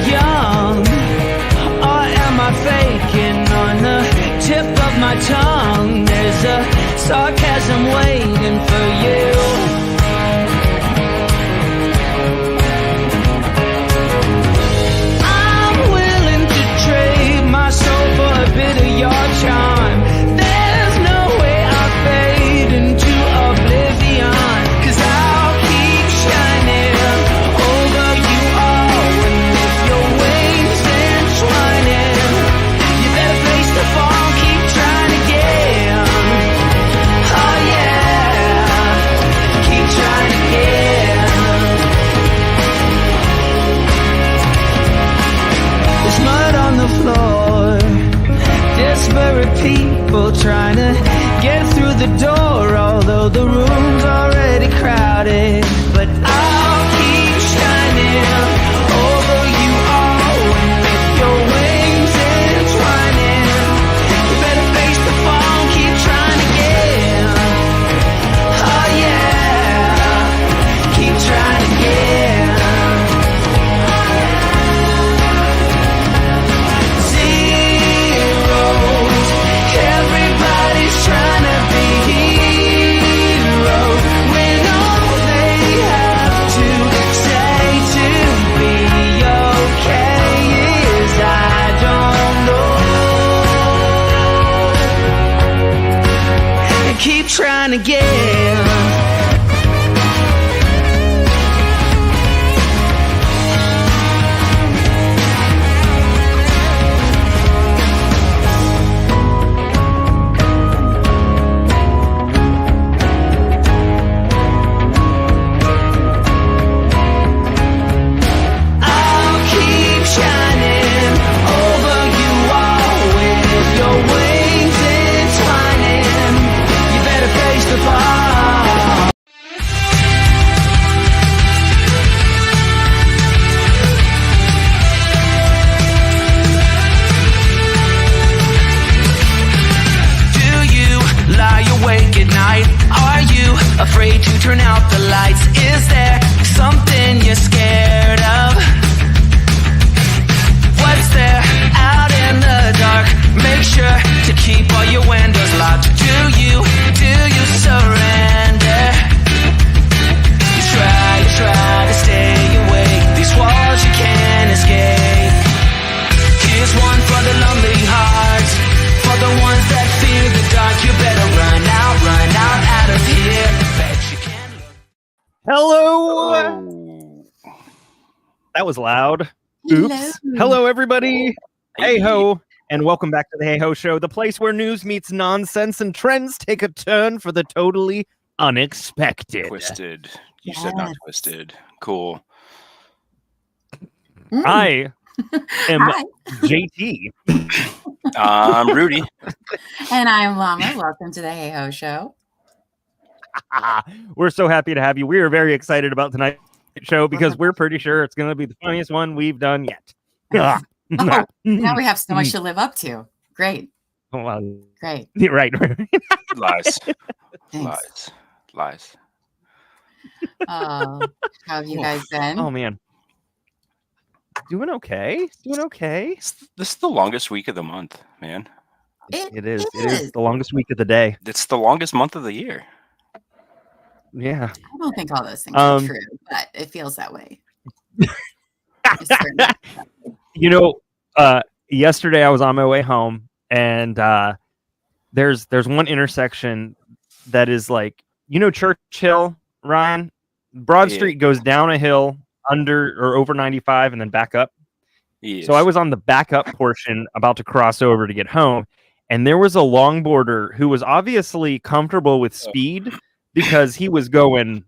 young? Or am I faking on the tip of my tongue? There's a sarcasm waiting for you. I'm willing to trade my soul for a bit of your charm. There's no way I fade into oblivion, 'cause I'll keep shining over you all. And if your wings entwining, you better face the fall, keep trying again. Oh yeah, keep trying again. There's mud on the floor, desperate people trying to get through the door, although the room's already crowded. But I'll keep shining over you all. And if your wings entwining, you better face the fall, keep trying again. Oh yeah, keep trying again. Zeros, everybody's trying to be heroes, when all they have to say to be okay is I don't know. And keep trying again. I'll keep shining over you all. With your wings entwining, you better face the fall. Do you lie awake at night? Are you afraid to turn out the lights? Is there something you're scared of? What's there out in the dark? Make sure to keep all your windows locked. Do you surrender? You try to stay awake. These walls you can't escape. Here's one for the lonely hearts, for the ones that fear the dark. You better run out of here. Bet you can look. Hello. Oh. That was loud. Oops. Hello, everybody. Hey ho, and welcome back to the Hey Ho Show, the place where news meets nonsense and trends take a turn for the totally unexpected. Twisted. You said not twisted. Cool. I am Hi. JT. I'm Rudie. And I'm Llama. Welcome to the Hey Ho Show. We're so happy to have you. We are very excited about tonight's show because we're pretty sure it's going to be the funniest one we've done yet. Oh, now we have so much to live up to. Great. Well, Great. right. Lies. Thanks. Lies. How have you guys been? Oh man, doing okay. This is the longest week of the month, man. It is the longest week of the day. It's the longest month of the year. Yeah. I don't think all those things are true, but it feels that way. You know, yesterday I was on my way home, and there's one intersection that is like, you know, Churchill, Ryan? Broad Street goes down a hill under or over 95 and then back up. Yes. So I was on the backup portion about to cross over to get home, and there was a longboarder who was obviously comfortable with speed because he was going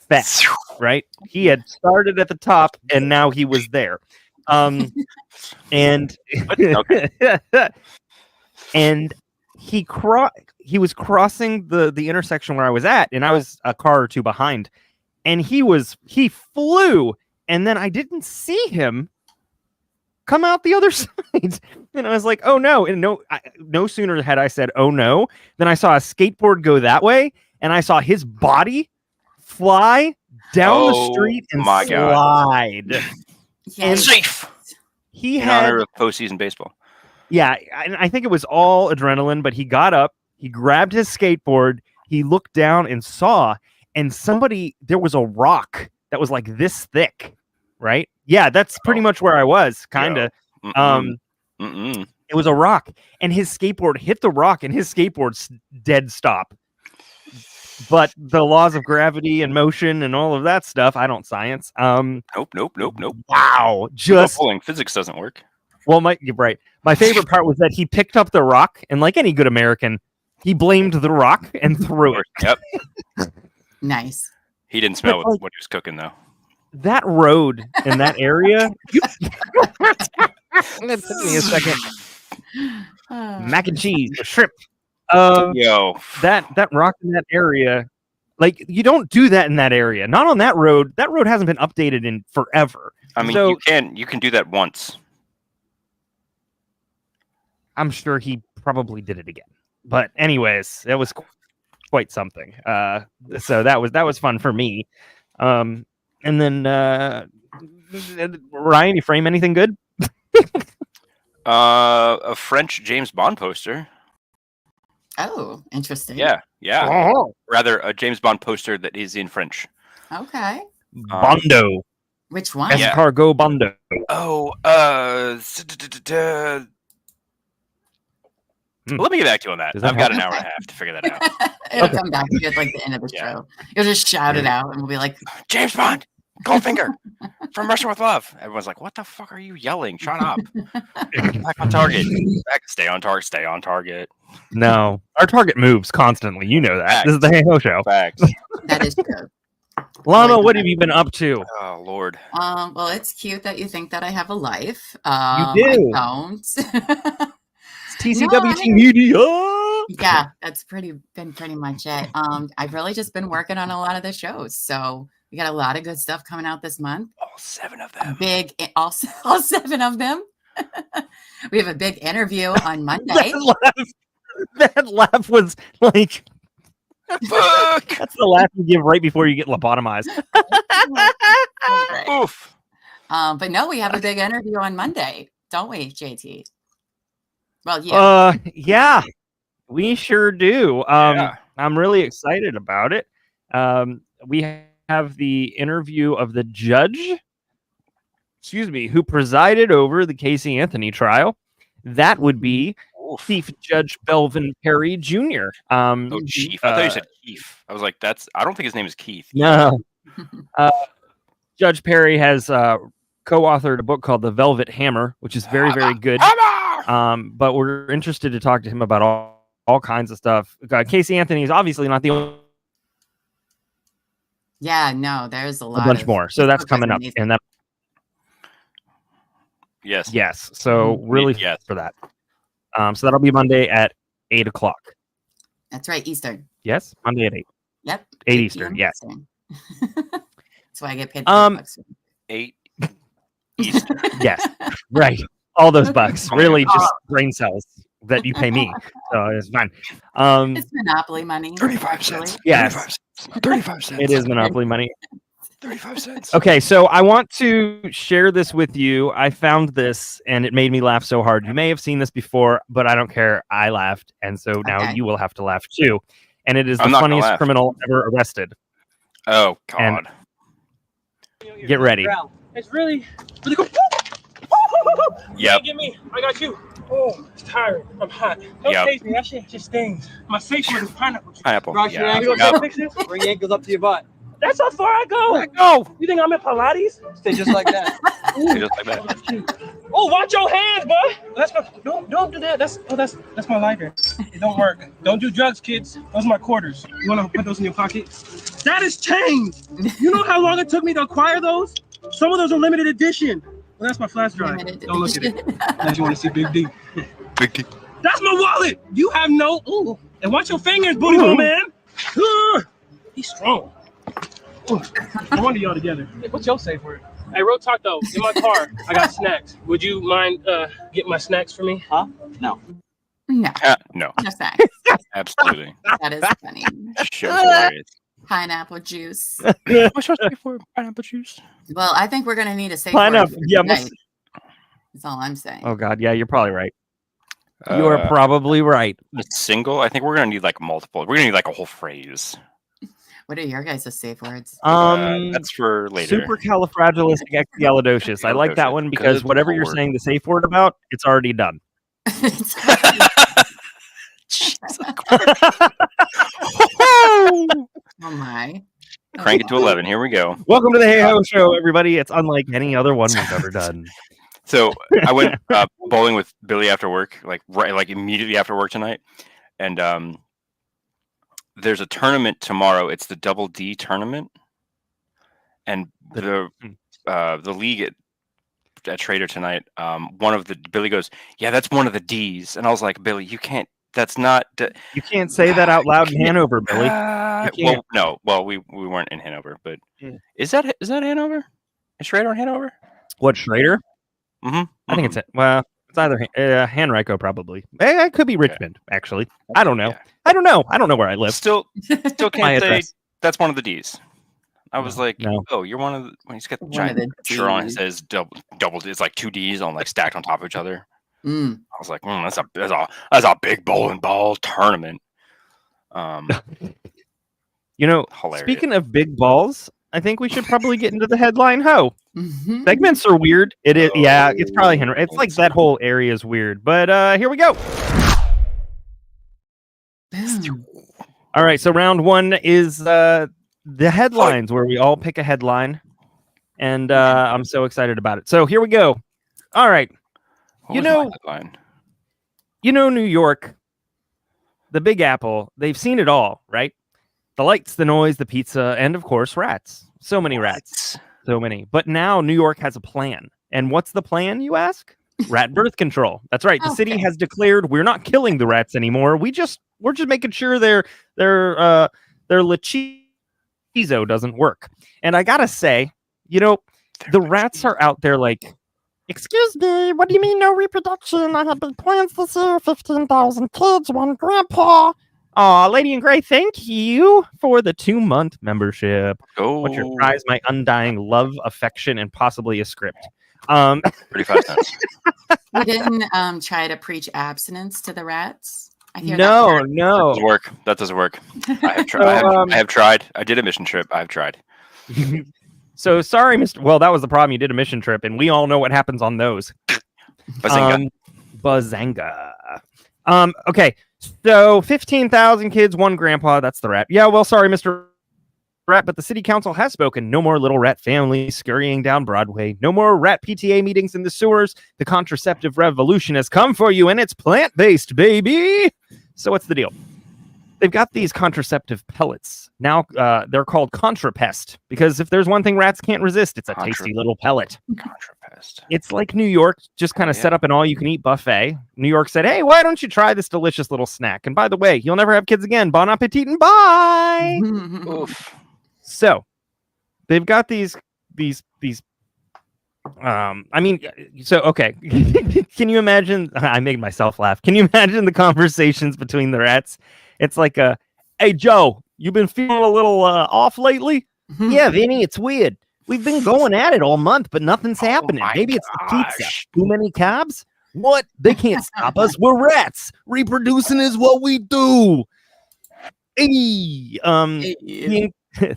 fast, right? He had started at the top and now he was there. And and he was crossing the intersection where I was at, and I was a car or two behind, and he flew, and then I didn't see him come out the other side, and I was like, oh no. And no sooner had I said oh no than I saw a skateboard go that way, and I saw his body fly down the street and slide. Yes. Safe He in had honor of postseason baseball. Yeah, I think it was all adrenaline, but he got up, he grabbed his skateboard, he looked down and saw, and there was a rock that was like this thick, right? Yeah, that's pretty much where I was, kind of. It was a rock, and his skateboard hit the rock, and his skateboard's dead stop. But the laws of gravity and motion and all of that stuff, I don't science. Nope. Wow, Just pulling physics doesn't work. Well, you're right. My favorite part was that he picked up the rock, and like any good American, he blamed the rock and threw it. Yep. Nice. He didn't smell But, like, what he was cooking though. That road in that area. It took me a second. Mac and cheese, shrimp. Yo, That rock in that area, like you don't do that in that area. Not on that road. That road hasn't been updated in forever. I mean, So, you can do that once. I'm sure he probably did it again. But anyways, it was quite something. So that was fun for me. And then Ryan, you frame anything good? A French James Bond poster. Oh, interesting. Yeah. Oh. Rather, a James Bond poster that is in French. Okay. Bondo. Which one? Yeah. Escargot Bondo. Oh, let me get back to you on that. Does that I've got an help? hour and a half to figure that out. It'll come back to you at like the end of the Yeah. show. You'll just shout it out, and we'll be like, James Bond, Goldfinger, from Russia with Love. Everyone's like, "What the fuck are you yelling? Shut up!" Back on target. Stay on target. Stay on target. No, our target moves constantly. You know that. Facts. This is the Hey Ho Show. Facts. "That is true." Llama, what have you been up to? Oh Lord. Well, it's cute that you think that I have a life. do. I don't. It's TCWT Media. Yeah, that's been pretty much it. I've really just been working on a lot of the shows, so we got a lot of good stuff coming out this month. All 7 of them. All 7 of them. We have a big interview on Monday. That laugh was like, Fuck. that's the laugh you give right before you get lobotomized. Oof. But no, we have a big interview on Monday, don't we, JT? Well, yeah. Yeah, we sure do. Yeah. I'm really excited about it. We have the interview of the judge, who presided over the Casey Anthony trial. That would be Chief Judge Belvin Perry Jr. Oh, Chief. I thought you said Keith. I was like, I don't think his name is Keith. No. Judge Perry has co-authored a book called The Velvet Hammer, which is very, very good. But we're interested to talk to him about all kinds of stuff. Casey Anthony is obviously not the only. Yeah, no, there's a lot. A bunch more. So that's coming up, and that. Yes. So really, for that. So that'll be Monday at 8:00. That's right, Eastern. Yes, Monday at 8. Yep. 8 Eastern. Yes. That's why I get paid. $8. 8 Eastern. Yes. Right. All those bucks. Really, just brain cells that you pay me. So it's fine. It's Monopoly money. 35 cents. Yes. 35 cents. It is Monopoly money. 35 cents. Okay, so I want to share this with you. I found this and it made me laugh so hard. You may have seen this before, but I don't care. I laughed, and so now you will have to laugh too. And it is the funniest criminal ever arrested. Oh God! And get ready. It's really good. Yep. Get me. I got you. Oh, it's tiring. I'm hot. Don't taste me. That shit just stings. My safe word is pineapple. Pineapple. Cross your ankles. Fix this? Bring your ankles up to your butt. That's how far I go. Go. You think I'm in Pilates? Stay just like that. Stay just like that. That's cute. Oh, watch your hands, boy. That's my. Don't do that. That's my lighter. It don't work. Don't do drugs, kids. Those are my quarters. You wanna put those in your pocket? That is change. You know how long it took me to acquire those? Some of those are limited edition. Well, that's my flash drive. Don't look at it. Unless you want to see Big D. Big D. That's my wallet. You have no. Ooh. And watch your fingers, booty hole man. He's strong. Ooh. No wonder y'all together. Hey, what's your safe word? Hey, real talk though. In my car, I got snacks. Would you mind getting my snacks for me? Huh? No. No. No. No thanks. Absolutely. That is funny. Show's hilarious. Pineapple juice. What's supposed to be for pineapple juice? Well, I think we're going to need a safe Pineapple. word for Yeah, tonight. That's all I'm saying. Oh God, yeah, you're probably right. You are probably right. A single. I think we're gonna need like multiple. We're gonna need like a whole phrase. What are your guys' safe words? That's for later. Supercalifragilisticexpialidocious. I like that one because Good whatever you're Lord. saying the safe word about, it's already done. Oh my. Crank it to 11. Here we go. Welcome to the Hey Ho Show, everybody. It's unlike any other one we've ever done. So I went bowling with Billy after work, like immediately after work tonight, and there's a tournament tomorrow. It's the Double D tournament, and the league at Trader tonight. Billy goes, yeah, that's one of the D's, and I was like, Billy, you can't. That's not. You can't say that out loud in Hanover, Billy. Well, no. Well, we weren't in Hanover, but is that Hanover? Is Trader in Hanover? What, Schrader? Mm-hmm. I think it's either Henrico, probably. It could be Richmond, actually. I don't know. Yeah. I don't know where I live. Still My can't say address. that's one of the D's. I was like, no. oh, you're one of the. When he's got the One of giant the shirt on, it Ds. says double. It's like two D's on like stacked on top of each other. Mm. I was like, that's a big bowling ball tournament. Hilarious. Speaking of big balls, I think we should probably get into the headline ho. Mhm. Segments are weird. It is, yeah, it's probably Henry. It's like that whole area is weird. But here we go. Boom. All right, so round one is the headlines, where we all pick a headline, and I'm so excited about it. So here we go. All right, What was my headline? New York, the Big Apple. They've seen it all, right? The lights, the noise, the pizza, and of course, rats. So many rats. So many. But now New York has a plan. And what's the plan, you ask? Rat birth control. That's right. The city has declared we're not killing the rats anymore. We're just making sure their lachizo doesn't work. And I gotta say, the rats are out there like, excuse me, what do you mean no reproduction? I have big plans this year, 15,000 kids, one grandpa. Aw, Lady in Gray, thank you for the 2-month membership. What's your prize? My undying love, affection, and possibly a script. 35 cents. You didn't try to preach abstinence to the rats? I hear No. That doesn't work. I have tried. I did a mission trip. I've tried. So sorry, Mr. Well, that was the problem. You did a mission trip, and we all know what happens on those. Bazanga. Okay. So 15,000 kids, one grandpa. That's the rat. Yeah, well, sorry, Mr. Rat, but the city council has spoken. No more little rat families scurrying down Broadway. No more rat PTA meetings in the sewers. The contraceptive revolution has come for you, and it's plant-based, baby. So what's the deal? They've got these contraceptive pellets. Now they're called Contrapest, because if there's one thing rats can't resist, it's a tasty little pellet. Contrapest. It's like New York just kind of set up an all-you-can-eat buffet. New York said, hey, why don't you try this delicious little snack? And by the way, you'll never have kids again. Bon appetit and bye! Oof. So they've got these okay. Can you imagine? I made myself laugh. Can you imagine the conversations between the rats? It's like hey, Joe, you been feeling a little off lately? Yeah, Vinny, it's weird. We've been going at it all month, but nothing's happening. Maybe it's the pizza. Too many carbs? What? They can't stop us. We're rats. Reproducing is what we do. Hey,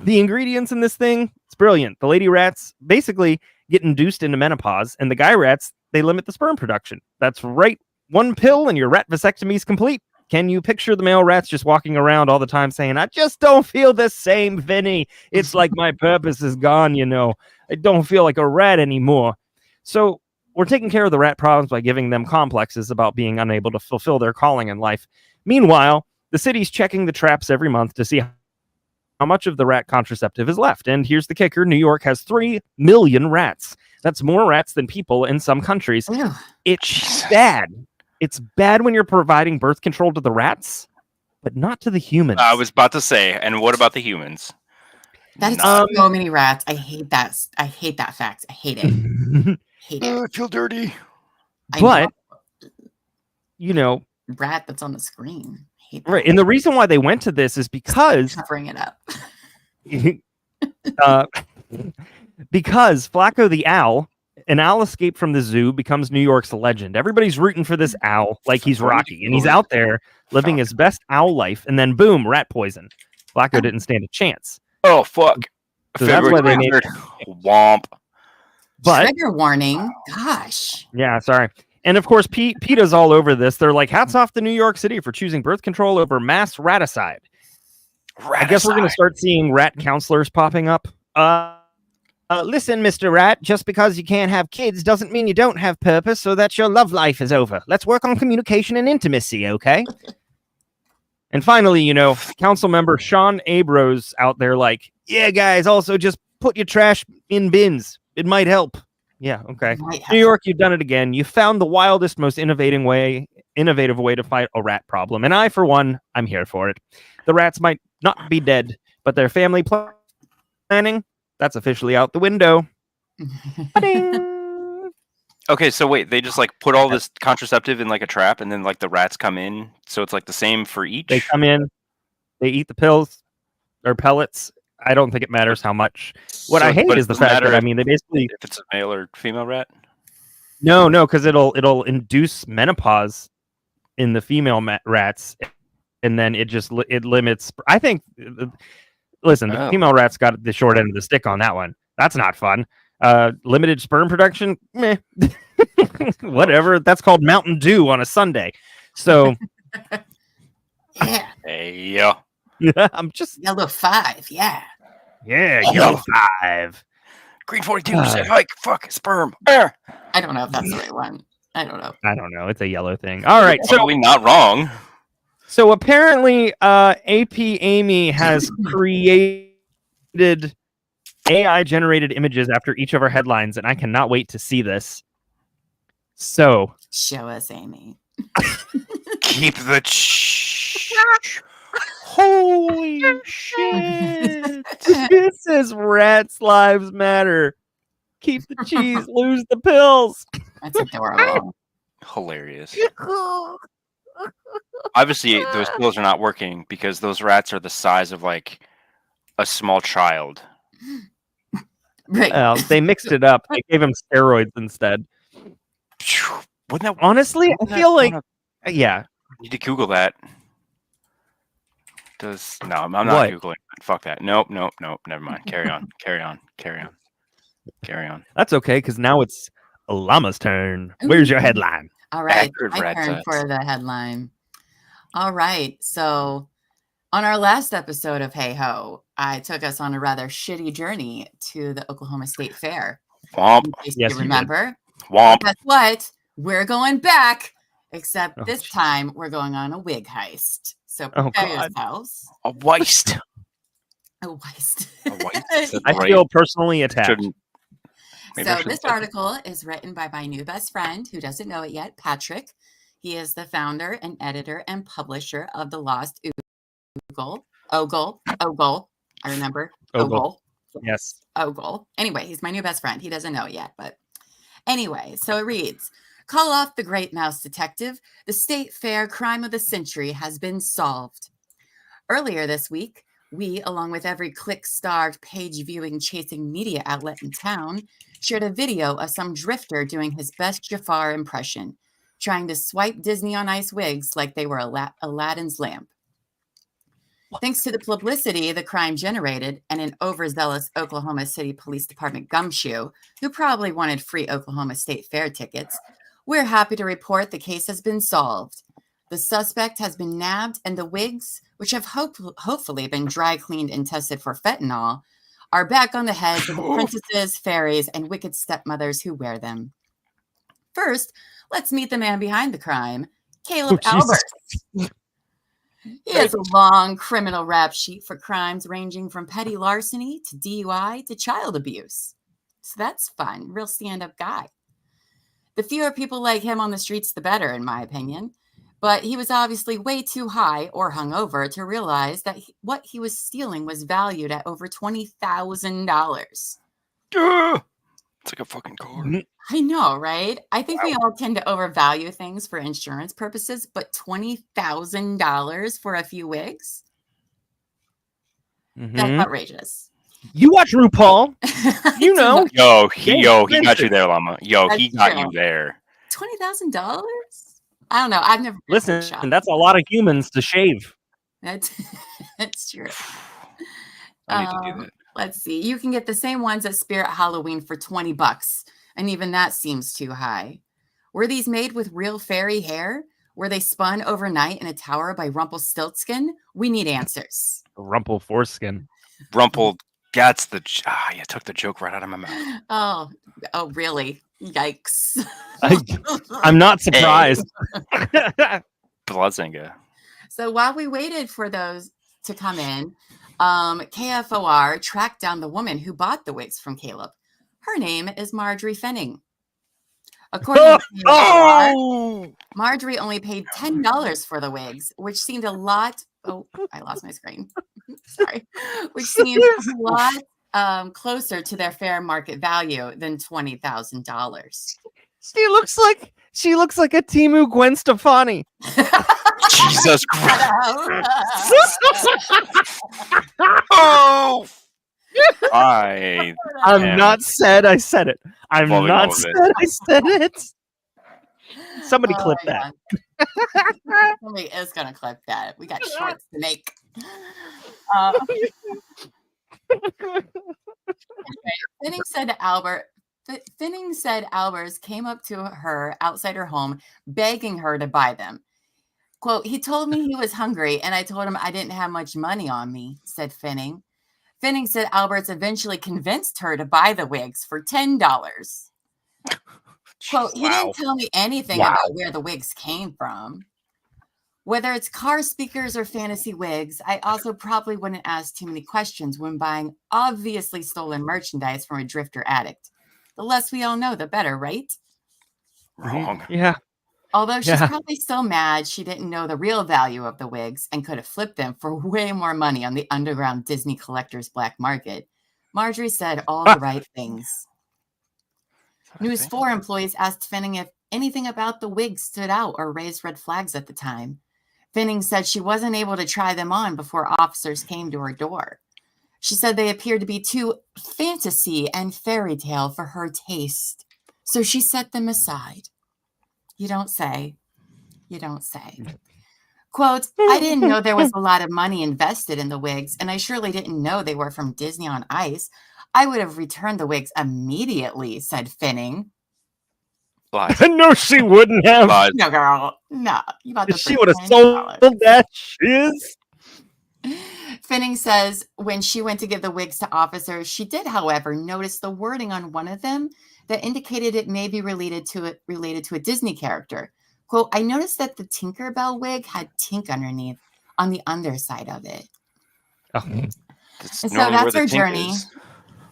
the ingredients in this thing, it's brilliant. The lady rats basically get induced into menopause, and the guy rats, they limit the sperm production. That's right. One pill and your rat vasectomy is complete. Can you picture the male rats just walking around all the time saying, I just don't feel the same, Vinny. It's like my purpose is gone, I don't feel like a rat anymore. So we're taking care of the rat problems by giving them complexes about being unable to fulfill their calling in life. Meanwhile, the city's checking the traps every month to see how much of the rat contraceptive is left. And here's the kicker. New York has 3 million rats. That's more rats than people in some countries. Ew. It's bad. It's bad when you're providing birth control to the rats, but not to the humans. I was about to say, and what about the humans? That is so many rats. I hate that. I hate that fact. I hate it. Hate it. I feel dirty. But, rat that's on the screen. Hate that. Right. And the reason why they went to this is because Covering it up. uh, because Flacco the owl, an owl escaped from the zoo, becomes New York's legend. Everybody's rooting for this owl like he's Rocky, and he's out there living his best owl life, and then boom, rat poison. Flacco didn't stand a chance. Oh fuck! So that's why they made Womp. But trigger warning. Gosh. yeah, sorry. And of course, PETA's all over this. They're like, hats off to New York City for choosing birth control over mass raticide. I guess we're going to start seeing rat counselors popping up. Listen, Mr. Rat, just because you can't have kids doesn't mean you don't have purpose or that your love life is over. Let's work on communication and intimacy, okay? And finally, you know, council member Sean Abrams out there like, yeah, guys, also just put your trash in bins. It might help. Yeah, okay. New York, you've done it again. You found the wildest, most innovative way to fight a rat problem. And I, for one, I'm here for it. The rats might not be dead, but their family planning, that's officially out the window. Okay, so wait, they just like put all this contraceptive in like a trap, and then like the rats come in, so it's like the same for each. They come in, they eat the pills or pellets. I don't think it matters how much. What I hate is the fact that, I mean, they basically, if it's a male or female rat. No, because it'll induce menopause in the female rats, and then it limits. I think. Listen, the female rats got the short end of the stick on that one. That's not fun. Limited sperm production, meh. Whatever. That's called Mountain Dew on a Sunday. So, yeah. Hey, yeah. I'm just yellow 5. Yeah. Yeah, yellow 5. Green 42 said hike. Fuck sperm. I don't know if that's the right one. I don't know. It's a yellow thing. All right. So probably not wrong. So apparently, AP Amy has created AI-generated images after each of our headlines, and I cannot wait to see this. So show us, Amy. Keep the holy shit! This is Rats Lives Matter. Keep the cheese, lose the pills. That's adorable. Hilarious. Obviously, those pills are not working because those rats are the size of like a small child. Right. They mixed it up. They gave him steroids instead. Wouldn't that honestly? I feel like, yeah. Need to Google that. No, I'm not Googling. Fuck that. Nope. Never mind. Carry on. That's okay, because now it's Llama's turn. Where's your headline? All right, my turn for the headline. All right, so on our last episode of Hey Ho, I took us on a rather shitty journey to the Oklahoma State Fair. Womp. In case you remember. Womp. Guess what? We're going back, except this time we're going on a wig heist. So prepare yourselves. A weist. A weist. I feel personally attacked. So this article is written by my new best friend, who doesn't know it yet, Patrick. He is the founder and editor and publisher of the Lost Ogle. I remember. Ogle. Yes. Ogle. Anyway, he's my new best friend. He doesn't know it yet, but anyway, so it reads, call off the great mouse detective. The State Fair crime of the century has been solved. Earlier this week, we, along with every click-starved, page-viewing, chasing media outlet in town, shared a video of some drifter doing his best Jafar impression, trying to swipe Disney on Ice wigs like they were Aladdin's lamp. Thanks to the publicity the crime generated and an overzealous Oklahoma City Police Department gumshoe, who probably wanted free Oklahoma State Fair tickets, we're happy to report the case has been solved. The suspect has been nabbed, and the wigs, which have hopefully been dry cleaned and tested for fentanyl, are back on the heads of the princesses, fairies, and wicked stepmothers who wear them. First, let's meet the man behind the crime, Caleb Albert. He has a long criminal rap sheet for crimes ranging from petty larceny to DUI to child abuse. So that's fun. Real stand-up guy. The fewer people like him on the streets, the better, in my opinion. But he was obviously way too high or hungover to realize that what he was stealing was valued at over $20,000. It's like a fucking car. I know, right? I think we all tend to overvalue things for insurance purposes, but $20,000 for a few wigs? That's Mhm. outrageous. You watch RuPaul. You know. Yo, he got you expensive. there, Llama. Yo, he That's got true. you there. $20,000? I don't know. I've never been to a Listen, shop. that's a lot of humans to shave. That's that's true. I need to do that. Let's see. You can get the same ones at Spirit Halloween for $20, and even that seems too high. Were these made with real fairy hair? Were they spun overnight in a tower by Rumpelstiltskin? We need answers. Rumple foreskin. Rumple, that's the. You took the joke right out of my mouth. Oh, really? Yikes. I'm not surprised. Blazinga. So while we waited for those to come in, KFOR tracked down the woman who bought the wigs from Caleb. Her name is Marjorie Fenning. According to KFOR, Oh! Marjorie only paid $10 for the wigs, which seemed a lot. Oh, I lost my screen. Sorry. Which seemed a lot closer to their fair market value than $20,000. She looks like a Timu Gwen Stefani. Jesus Christ. Oh! I'm not said I said it. I'm Loving not all of it. said I said it. Somebody clip my that. God. Somebody is going to clip that. We got shorts to make. Finning said Albers came up to her outside her home, begging her to buy them. Quote, he told me he was hungry, and I told him I didn't have much money on me, said Finning. Finning said Alberts eventually convinced her to buy the wigs for $10. Quote, he didn't tell me anything about where the wigs came from. Whether it's car speakers or fantasy wigs, I also probably wouldn't ask too many questions when buying obviously stolen merchandise from a drifter addict. The less we all know, the better, right? Wrong. Yeah. Although she's probably still mad she didn't know the real value of the wigs and could have flipped them for way more money on the underground Disney collector's black market, Marjorie said all the right things. News 4 employees asked Finning if anything about the wigs stood out or raised red flags at the time. Finning said she wasn't able to try them on before officers came to her door. She said they appeared to be too fantasy and fairy tale for her taste, so she set them aside. You don't say. You don't say. Quote, I didn't know there was a lot of money invested in the wigs, and I surely didn't know they were from Disney on Ice. I would have returned the wigs immediately, said Finning. Lies. No, she wouldn't have. Lies. No, girl. No. You bought She would have sold that shiz. Finning says when she went to give the wigs to officers, she did, however, notice the wording on one of them that indicated it may be related to a Disney character. Quote, I noticed that the Tinkerbell wig had Tink underneath on the underside of it. Oh. And so that's our journey.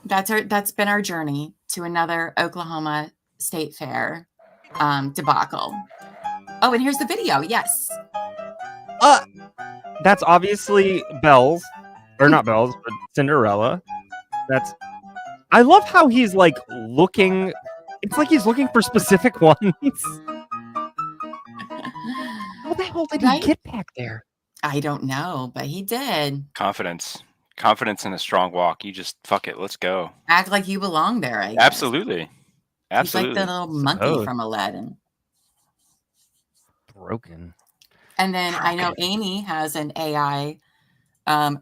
That's been our journey to another Oklahoma State Fair debacle. Oh, and here's the video. Yes. That's obviously Belle's, or not Belle's, but Cinderella. I love how he's like looking. It's like he's looking for specific ones. How the hell did he get back there? I don't know, but he did. Confidence and a strong walk. You just fuck it. Let's go. Act like you belong there. I guess. Absolutely. He's like the little monkey from Aladdin. Broken. And then I know Amy has an AI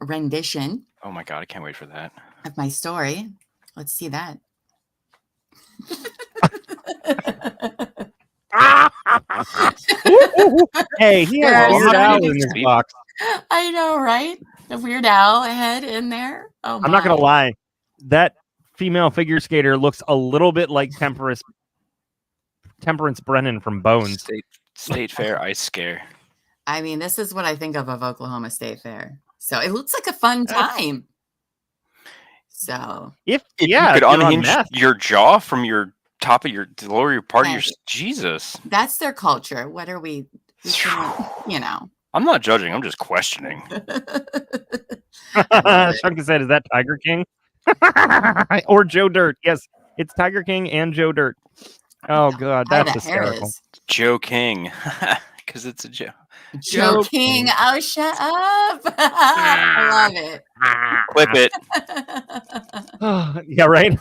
rendition. Oh my God, I can't wait for that. Of my story. Let's see that. Hey, he has a Weird Al in this box. I know, right? The Weird Al head in there. Oh, I'm not gonna lie. That female figure skater looks a little bit like Temperance Brennan from Bones. State Fair ice scare. I mean, this is what I think of Oklahoma State Fair. So it looks like a fun time. So if you could unhinge your jaw from your top of your lower part of your Jesus. That's their culture. What are we you know? I'm not judging. I'm just questioning. Chunka said, "Is that Tiger King or Joe Dirt?" Yes, it's Tiger King and Joe Dirt. Oh God, that's hysterical. Joe King. because it's a joke. Joking. Oh, shut up. I love it. Clip it. Yeah, right.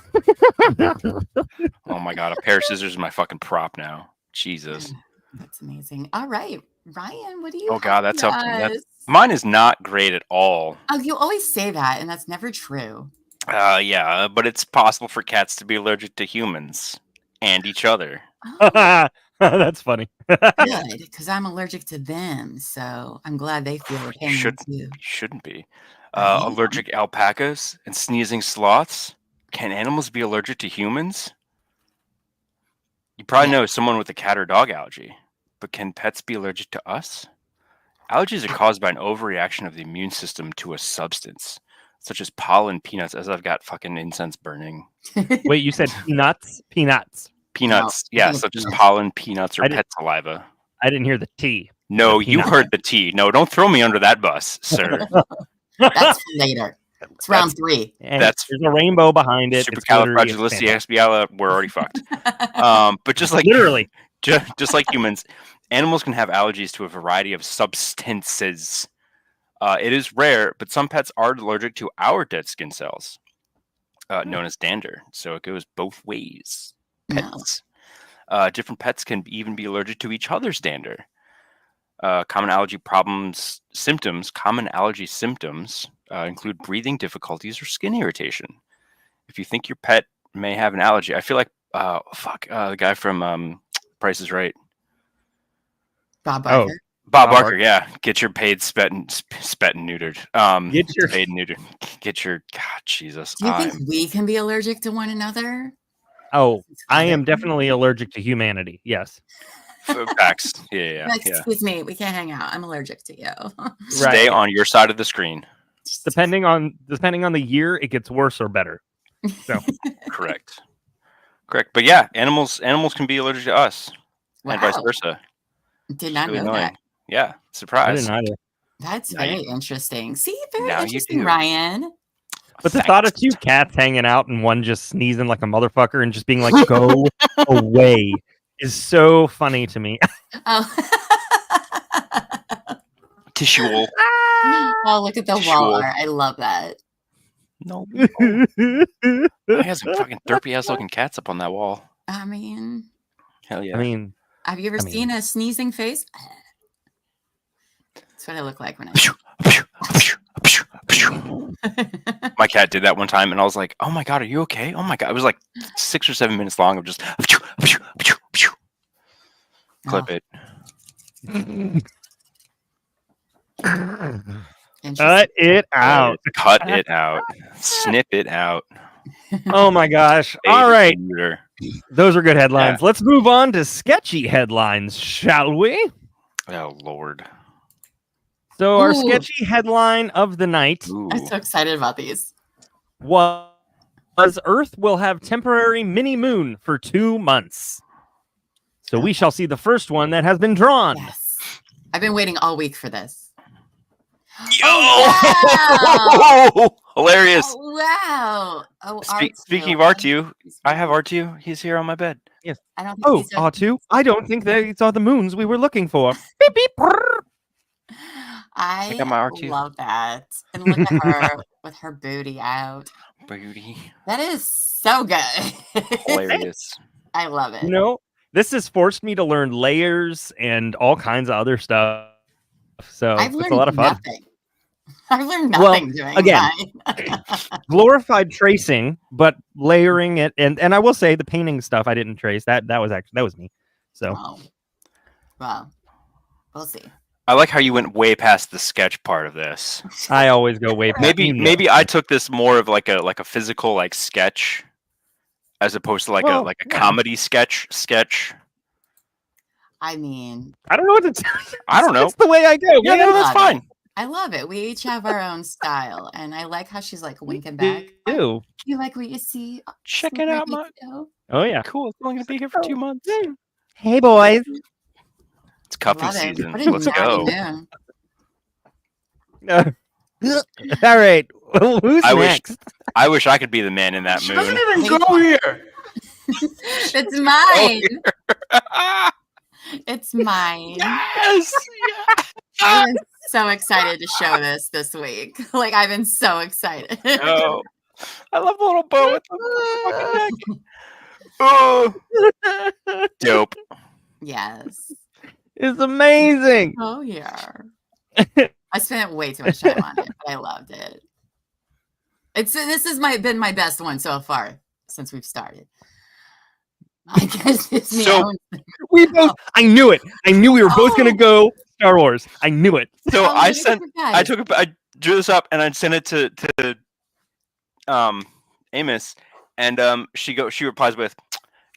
Oh my god, a pair of scissors is my fucking prop now. Jesus. That's amazing. All right, Ryan, what do you? Oh god, that's have up to me. us? Mine is not great at all. Oh, you always say that, and that's never true. Yeah, but it's possible for cats to be allergic to humans and each other. Oh, That's funny. good, because I'm allergic to them, so I'm glad they feel the pain too. Shouldn't be. I am. Allergic alpacas and sneezing sloths. Can animals be allergic to humans? You probably know someone with a cat or dog allergy, but can pets be allergic to us? Allergies are caused by an overreaction of the immune system to a substance, such as pollen, peanuts, as I've got fucking incense burning. Wait, you said peanuts? Peanuts. Peanuts, No, yeah, peanuts. such as pollen, peanuts, or I did- pet saliva. I didn't hear the T. No, The you peanut. heard the T. No, don't throw me under that bus, sir. That's later. It's round 3. And That's there's a rainbow behind it. It's glittery, it's fantastic. Supercalifragilisticexpialidocious. We're already fucked. But just like Literally. just like humans, animals can have allergies to a variety of substances. It is rare, but some pets are allergic to our dead skin cells, known as dander. So it goes both ways. Pets. Different pets can even be allergic to each other's dander. Common allergy symptoms include breathing difficulties or skin irritation. If you think your pet may have an allergy, I feel like the guy from Price is Right. Bob Barker. Bob Barker, yeah. Get your paid spet and neutered. Get your paid and neutered. Get your God, Jesus. Do you think we can be allergic to one another? Oh, I am definitely allergic to humanity. Yes. Facts. Yeah. Excuse me, we can't hang out. I'm allergic to you. Stay on your side of the screen. Depending on the year, it gets worse or better. So Correct. But yeah, animals can be allergic to us, and vice versa. Did not Really know annoying. that. Yeah, I surprise. didn't either. That's Now very interesting. See, very now you interesting, do. Ryan. But the thought of 2 cats hanging out and one just sneezing like a motherfucker and just being like, "Go away," is so funny to me. Oh. Tissue. Oh, look at the Sure. wall art. I love that. No. He has some fucking derpy ass looking cats up on that wall. I mean, Hell yeah. I mean, have you ever seen a sneezing face? That's what I look like when I. My cat did that one time, and I was like, "Oh my god, are you okay? Oh my god!" It was like 6 or 7 minutes long of just clip it. cut it out. Cut it out. Snip it out. Oh my gosh. All right. Those are good headlines. Let's move on to sketchy headlines, shall we? Oh Lord. So our sketchy headline of the night I'm so excited about these. was Earth will have temporary mini moon for 2 months. So we shall see the first one that has been drawn. Yes. I've been waiting all week for this. Oh, hilarious. Oh, wow. Oh, Speaking of R2, I have R2. He's here on my bed. Yes. I don't think Oh, these are- R2, I don't think these are the moons we were looking for. Beep, beep, brrr. I got my R2. love that. And look at her with her booty out. Booty. That is so good. Hilarious. I love it. You know, this has forced me to learn layers and all kinds of other stuff. So I've it's learned a lot of fun. nothing. I've learned Well, nothing doing again, mine. Glorified tracing, but layering it, and I will say the painting stuff I didn't trace. That was me. So Oh. Well, we'll see. I like how you went way past the sketch part of this. I always go way past. Maybe I took this more of like a physical like sketch, as opposed to like a comedy sketch. I mean, I don't know what to tell you. I don't know. That's the way I go. Yeah, no, that's fine. I love it. We each have our own style, and I like how she's like winking back. You. You like what you see? Check it out, my. Oh yeah. Cool. It's only gonna be here for 2 months. Hey boys. It's cuffing Love it. season. What a Let's naughty go. moon. All right. Who's next? I wish I could be the man in that She moon. doesn't even go here. It's mine. It's mine. Yes. I've been so excited to show this week. Like, I've been so excited. Oh, I love the little bow with the fucking neck. Oh, dope. Yes. It's amazing. Oh, yeah. I spent way too much time on it, but I loved it. This has been my best one so far since we've started. I guess it's me. So- We both. I knew it. I knew we were both gonna go Star Wars. I knew it. So Oh, I look at you guys. I drew this up and I sent it to Amos, and she replies with,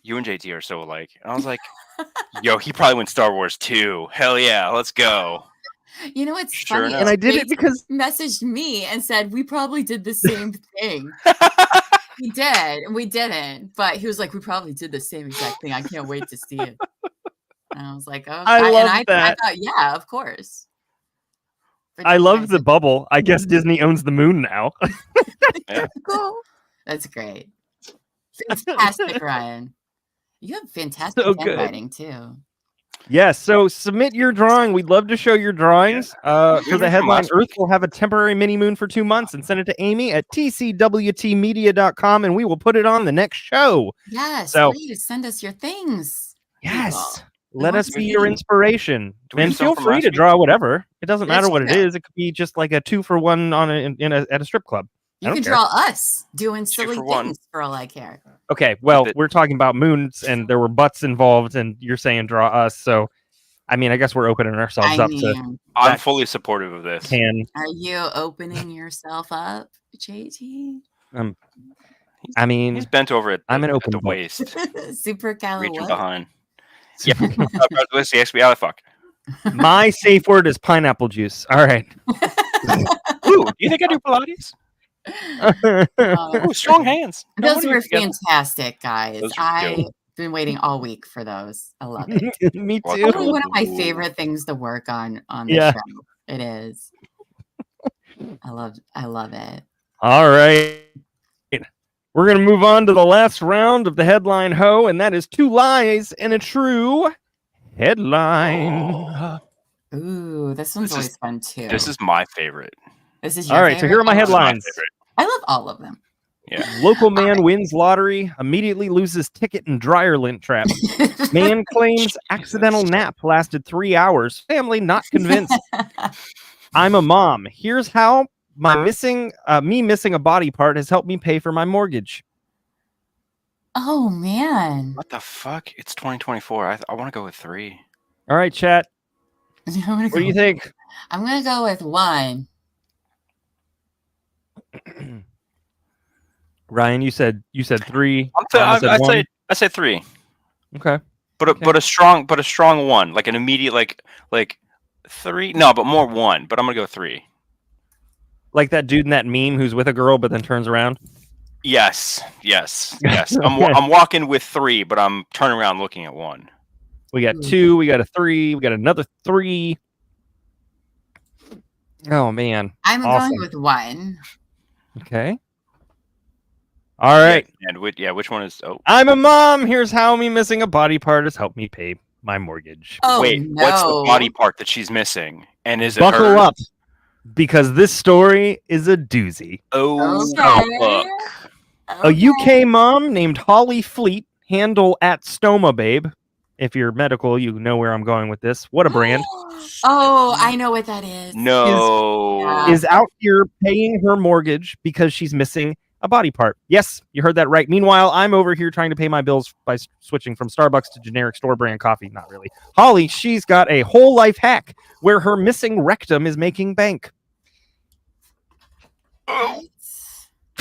"You and JT are so alike," and I was like, "Yo, he probably went Star Wars too. Hell yeah, let's go." You know what's Sure funny? enough. And I did it Jake because messaged me and said we probably did the same thing. We did, and we didn't. But he was like, "We probably did the same exact thing. I can't wait to see it." And I was like, "Oh, I love I that. thought, yeah, of course." But I you love guys the are bubble. I guess Disney owns the moon now. cool. That's great. Fantastic, Ryan. You have fantastic So good. handwriting too. Yes. So submit your drawing. We'd love to show your drawings. For Good the from headline, last Earth week. will have a temporary mini moon for 2 months, and send it to Amy at tcwtmedia.com, and we will put it on the next show. Yes, So- please send us your things. Yes. We Let want us to be see your it. inspiration. Do we And have some feel from free last to week? draw whatever. It doesn't That's matter what it true. is. It could be just like a 2-for-1 at a strip club. You I can don't care. draw us doing 2 silly for 1. things for all I care. Okay, well, bit- we're talking about moons, and there were butts involved, and you're saying draw us. So, I mean, I guess we're opening ourselves I up to mean, I'm That- fully supportive of this. can. are you opening yourself up, JT? I mean, He's bent over at the, I'm an at open the book. waist, Super reaching what? behind. Yeah, let's see, XP, how the fuck? my safe word is pineapple juice. All right. Ooh, do you think I do Pilates? Ooh, strong hands. No Those wonder you were get- fantastic, guys. Those were I've been waiting all week for those. I love it. Me What? too. Probably one of my Ooh. favorite things to work on the Yeah. show. It is. I love it. All right. We're going to move on to the last round of the headline ho, and that is 2 lies and a true headline. Ooh, this one's This always is- fun too. This is my favorite. This is your All right, so favorite? here are my I love- This is my headlines. favorite. I love all of them. Yeah. Local man wins lottery, immediately loses ticket in dryer lint trap. Man claims accidental nap lasted 3 hours. Family not convinced. I'm a mom. Here's how me missing a body part has helped me pay for my mortgage. Oh man. What the fuck? It's 2024. I want to go with 3. All right, chat. What What do you think? I'm gonna go with 1. Ryan, you said 3. I said I 1. say 3. Okay. But Okay. but a strong 1, like an immediate like 3. No, but more 1. But I'm gonna go 3. Like that dude in that meme who's with a girl but then turns around. Yes. Okay. I'm walking with 3, but I'm turning around looking at 1. We got 2, we got a 3, we got another 3. Oh man. I'm Awesome. going with 1. Okay. All right. Yeah, and which one is? Oh, I'm a mom. Here's how me missing a body part has helped me pay my mortgage. Oh wait, no. what's the body part that she's missing? And is it Buckle hers? up, because this story is a doozy. Oh, Okay. fuck. A UK mom named Holly Fleet, handle at Stoma Babe. If you're medical, you know where I'm going with this. What a brand. Oh, I know what that is. No. Yeah. Is out here paying her mortgage because she's missing a body part. Yes, you heard that right. Meanwhile, I'm over here trying to pay my bills by switching from Starbucks to generic store brand coffee. Not really. Holly, she's got a whole life hack where her missing rectum is making bank.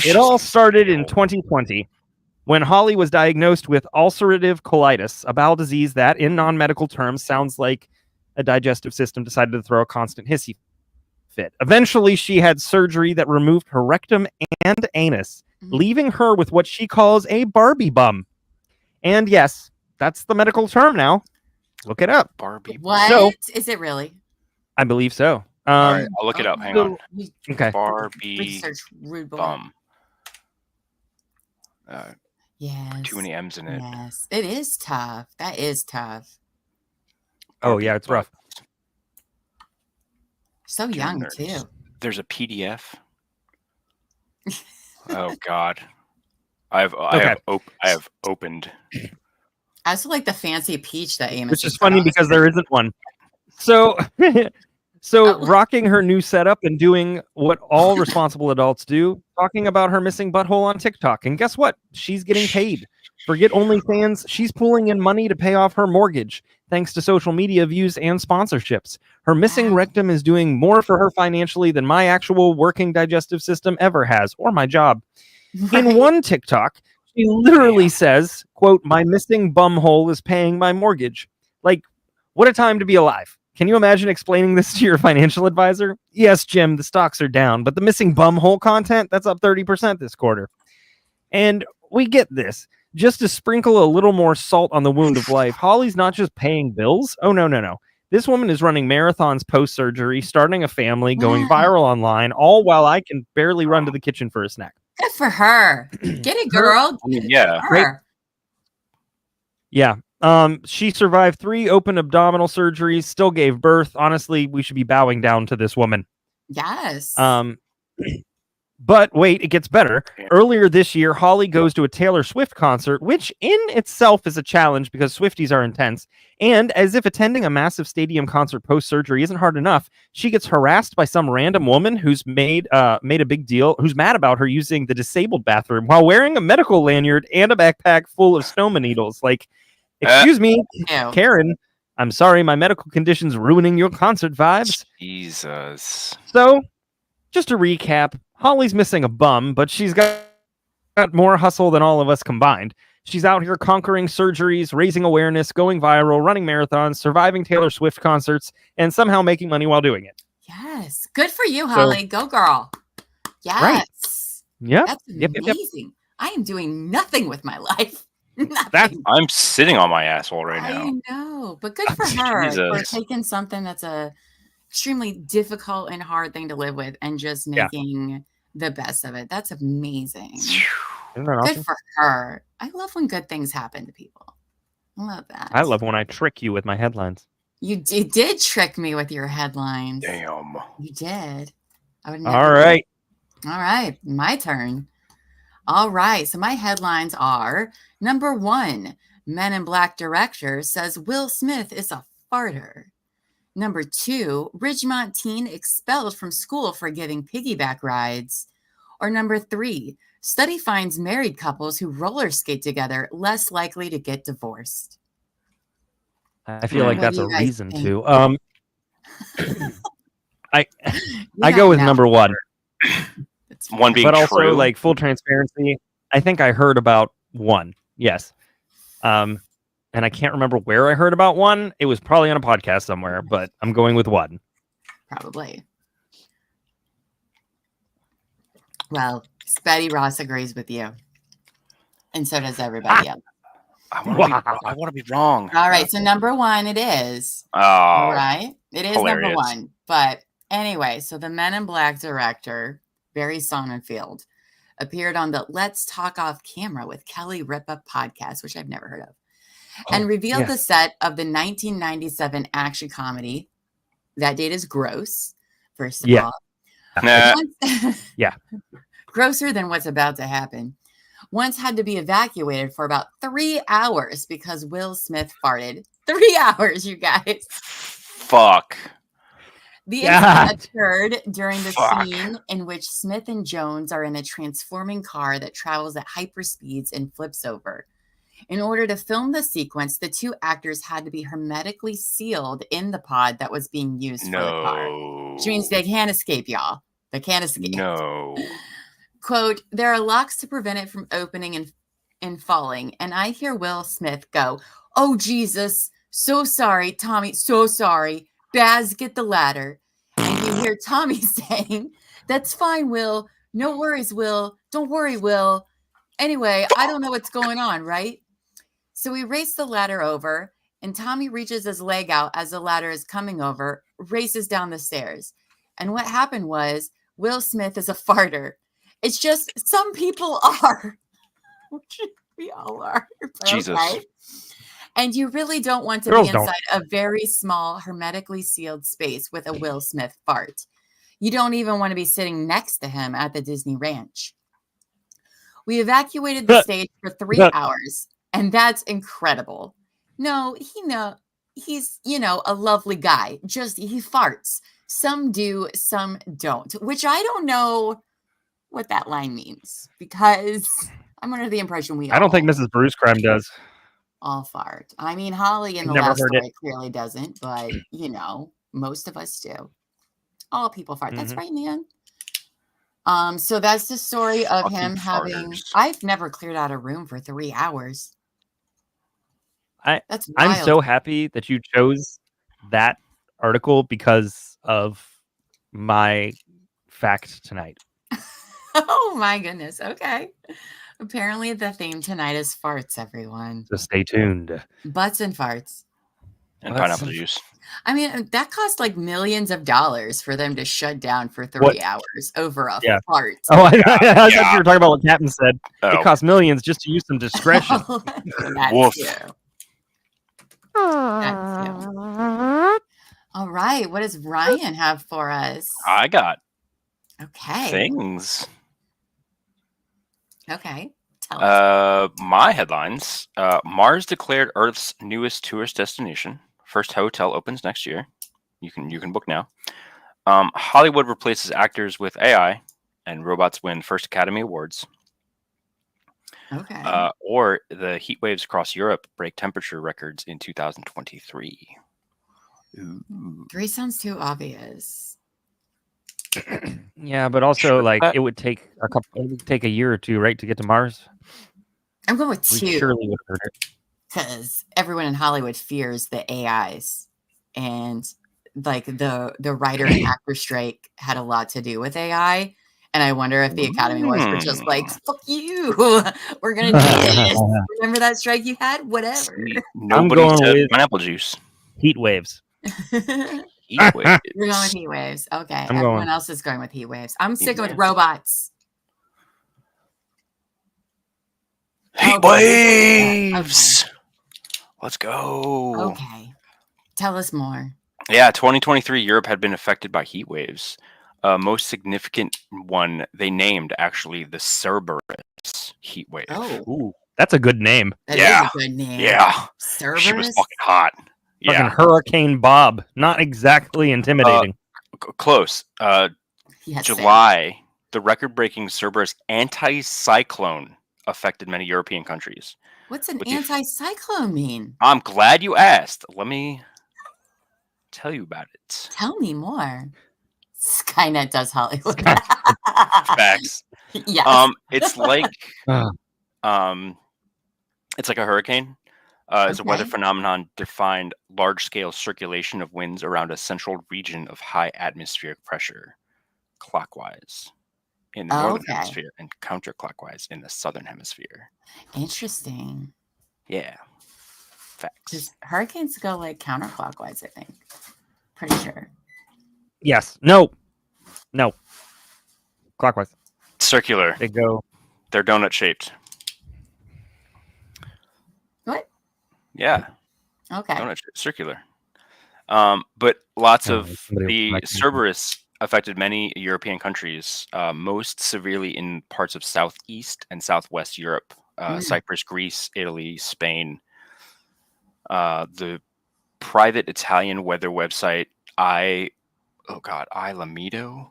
It all started in 2020 when Holly was diagnosed with ulcerative colitis, a bowel disease that, in non-medical terms, sounds like a digestive system decided to throw a constant hissy fit. Eventually, she had surgery that removed her rectum and anus, leaving her with what she calls a Barbie bum. And yes, that's the medical term now. Look it up. Barbie. What? So- Is it really? I believe so. All right, I'll look it up. Hang on. Okay. Barbie Research, rude boy. bum. Yes. Too many M's in it. Yes. It is tough. That is tough. Oh yeah, it's rough. So Dear young nerds. too. There's a PDF. Oh God. I have opened. I also like the fancy peach that Amos Which has is put funny on. because there isn't one. So, Oh. rocking her new setup and doing what all responsible adults do, talking about her missing butthole on TikTok. And guess what? She's getting paid. Forget OnlyFans. She's pulling in money to pay off her mortgage, thanks to social media views and sponsorships. Her missing Wow. rectum is doing more for her financially than my actual working digestive system ever has, or my job. Right. In one TikTok, she literally says, quote, "My missing bumhole is paying my mortgage." Like, what a time to be alive. Can you imagine explaining this to your financial advisor? Yes, Jim, the stocks are down, but the missing bumhole content, that's up 30% this quarter. And we get this. Just to sprinkle a little more salt on the wound of life, Holly's not just paying bills. Oh, no. This woman is running marathons post-surgery, starting a family, going Wow. viral online, all while I can barely run to the kitchen for a snack. Good for her. Get it, girl. I mean, Good yeah. for her. Yeah. She survived 3 open abdominal surgeries, still gave birth. Honestly, we should be bowing down to this woman. Yes. But wait, it gets better. Earlier this year, Holly goes to a Taylor Swift concert, which in itself is a challenge because Swifties are intense. And as if attending a massive stadium concert post-surgery isn't hard enough, she gets harassed by some random woman who's made a big deal, who's mad about her using the disabled bathroom while wearing a medical lanyard and a backpack full of stoma needles. Like, excuse me, Ew. Karen, I'm sorry, my medical condition's ruining your concert vibes. Jesus. So, just to recap, Holly's missing a bum, but she's got more hustle than all of us combined. She's out here conquering surgeries, raising awareness, going viral, running marathons, surviving Taylor Swift concerts, and somehow making money while doing it. Yes. Good for you, Holly. Go, girl. Yes. Right. Yep. That's Yep. amazing. I am doing nothing with my life. Nothing. That's I'm sitting on my asshole right now. I know, but good for her for Jesus. taking something that's a extremely difficult and hard thing to live with and just making the best of it. That's amazing. Isn't that Good awesome? for her. I love when good things happen to people. I love that. I love when I trick you with my headlines. You did trick me with your headlines. Damn. You did. I would never. All right. All right, my turn. All right, so my headlines are: number 1, Men in Black director says Will Smith is a farter. Number 2, Ridgemont teen expelled from school for giving piggyback rides. Or number 3, study finds married couples who roller skate together less likely to get divorced. I feel like What that's do a you guys reason think? to. I You go with know. number 1. It's One being But also, true. like, full transparency, I think I heard about 1. Yes. And I can't remember where I heard about 1. It was probably on a podcast somewhere, but I'm going with 1. probably. Well, Spetty Ross agrees with you. And so does everybody else. I want to be wrong. All right, so number 1 it is. Oh, All right. It is number hilarious. 1. But anyway, so the Men in Black director, Barry Sonnenfeld, appeared on the Let's Talk Off Camera with Kelly Ripa podcast, which I've never heard of, and revealed the set of the 1997 action comedy. That date is gross, first of all. Nah. Yeah. Grosser than what's about to happen. Once had to be evacuated for about 3 hours because Will Smith farted. 3 hours, you guys. Fuck. The God. incident occurred during the Fuck. scene in which Smith and Jones are in a transforming car that travels at hyperspeeds and flips over. In order to film the sequence, the 2 actors had to be hermetically sealed in the pod that was being used for the car. No. Which means they can't escape, y'all. They can't escape. No. Quote, there are locks to prevent it from opening and falling. And I hear Will Smith go, oh, Jesus, so sorry, Tommy, so sorry. Baz, get the ladder. And you hear Tommy saying, that's fine, Will. No worries, Will. Don't worry, Will. Anyway, I don't know what's going on, right? So we race the ladder over, and Tommy reaches his leg out as the ladder is coming over, races down the stairs. And what happened was Will Smith is a farter. It's just some people are. We all are. Jesus. Okay? And you really don't want to Girls be don't. inside a very small, hermetically sealed space with a Will Smith fart. You don't even want to be sitting next to him at the Disney Ranch. We evacuated the stage for 3 hours, and that's incredible. No, he's, a lovely guy. Just he farts. Some do, some don't, which I don't know what that line means because I'm under the impression I don't think Mrs. Bruce Creme does. all fart. I mean, Holly in the Never last heard story clearly doesn't, but most of us do. All people fart. That's right, man. So that's the story of Fucking him having. farters. I've never cleared out a room for 3 hours. That's wild. I'm so happy that you chose that article because of my fact tonight. Oh my goodness. Okay. Apparently the theme tonight is farts, everyone. So stay tuned. Butts and farts. And That's- pineapple juice. I mean, that cost like millions of dollars for them to shut down for 3 What? hours over a Yeah. fart. Oh, I thought Yeah. you were talking about what Captain said. Oh. It cost millions just to use some discretion. That's Woof. true. That's true. All right. What does Ryan have for us? I got Okay. things. Okay. Tell us. My headlines. Mars declared Earth's newest tourist destination. First hotel opens next year. You can book now. Hollywood replaces actors with AI, and robots win first Academy Awards. Okay. Or the heat waves across Europe break temperature records in 2023. Ooh. 3 sounds too obvious. Yeah, but also Sure. like it would take a year or two, right, to get to Mars. I'm going with We 2 surely would have heard it. because everyone in Hollywood fears the AIs, and like the writer and actor strike had a lot to do with AI. And I wonder if the Academy Awards were just like, "Fuck you, we're gonna do this." Remember that strike you had? Whatever. See, nobody going said with- pineapple juice. Heat waves. Heat waves. You're going with heat waves. Okay. I'm Everyone going. else is going with heat waves. I'm Heat sticking with waves. robots. Heat Okay. waves. Let's go. Okay. Tell us more. Yeah, 2023 Europe had been affected by heat waves. Most significant one they named actually the Cerberus heat wave. Oh, Ooh, that's a good name. that is Yeah. a good name. Yeah, Cerberus. she was fucking hot. Yeah, Fucking Hurricane Bob. Not exactly intimidating. close. Yes, July, the record-breaking Cerberus anti-cyclone affected many European countries. What's an With the- anti-cyclone mean? I'm glad you asked. Let me tell you about it. Tell me more. Skynet does Hollywood. Facts. Yes. It's like Ah. it's like a hurricane. It's a weather Okay. phenomenon defined large-scale circulation of winds around a central region of high atmospheric pressure, clockwise in the northern Okay. hemisphere and counterclockwise in the southern hemisphere. Interesting. Yeah, facts. Because hurricanes go like counterclockwise, I think. Pretty sure. Yes. No. Clockwise. Circular. They go. They're donut-shaped. What? Yeah, Okay. donut-shaped, circular. But lots Oh, of somebody the was correcting me. Cerberus affected many European countries, most severely in parts of Southeast and Southwest Europe, Cyprus, Greece, Italy, Spain. The private Italian weather website, Lamido?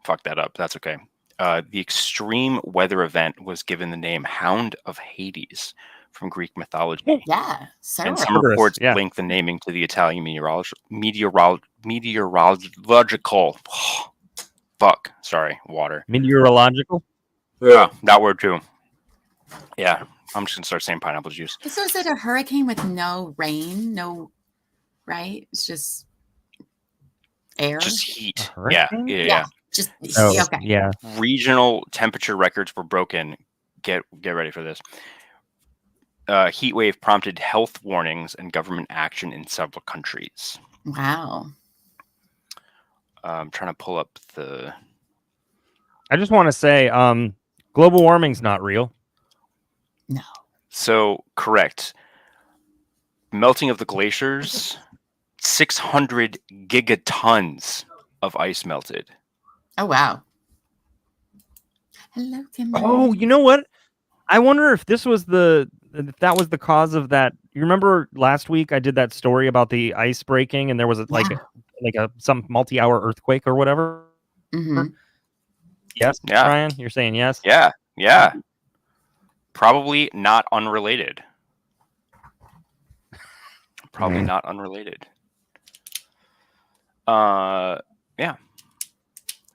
Fuck that up. That's okay. The extreme weather event was given the name Hound of Hades from Greek mythology. Yeah. And Cerberus. some Cerberus, reports yeah. link the naming to the Italian meteorological. Fuck. Sorry. Water. Meteorological. Yeah. That word too. Yeah. I'm just going to start saying pineapple juice. So is it a hurricane with no rain? No, right? It's just air? Just heat. A Yeah. hurricane? Yeah. Just, Oh, okay. yeah. Regional temperature records were broken. Get ready for this. Heat wave prompted health warnings and government action in several countries. Wow. I'm trying to pull up the. I just want to say, global warming's not real. No. So correct. melting of the glaciers, 600 gigatons of ice melted. Oh wow. Hello, Kimberly. Oh, you know what? I wonder if that was the cause of that. You remember last week I did that story about the ice breaking and there was some multi-hour earthquake or whatever? Mm-hmm. Yes, Yeah. Ryan, you're saying yes? Yeah. Probably not unrelated. Not unrelated. Yeah.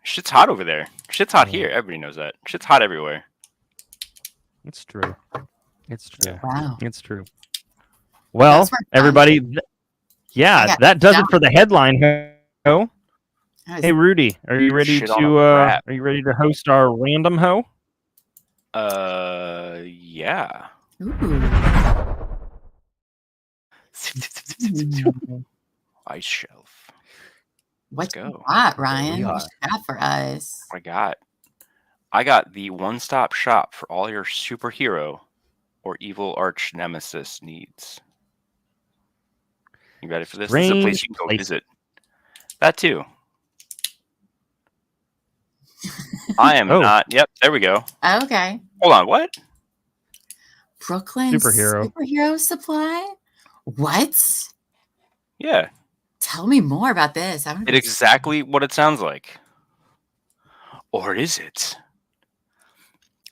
Shit's hot over there. Shit's hot here. Everybody knows that. Shit's hot everywhere. It's true. It's true. Yeah. Wow. It's true. Well, Those were fun. everybody, that does it for the headline. Ho. That was- Hey, Rudy, are you ready Shit on a wrap. are you ready to host our random ho? Yeah. Ooh. Ice shelf. What go. you got, Ryan? we What are. you got for us? I got the one-stop shop for all your superhero or evil arch nemesis needs. You ready for this? This is a place you can go visit. That too. I am not. Yep, there we go. Okay. Hold on, what? Brooklyn Superhero supply? What? Yeah, Tell me more about this. it's exactly what it sounds like. Or is it?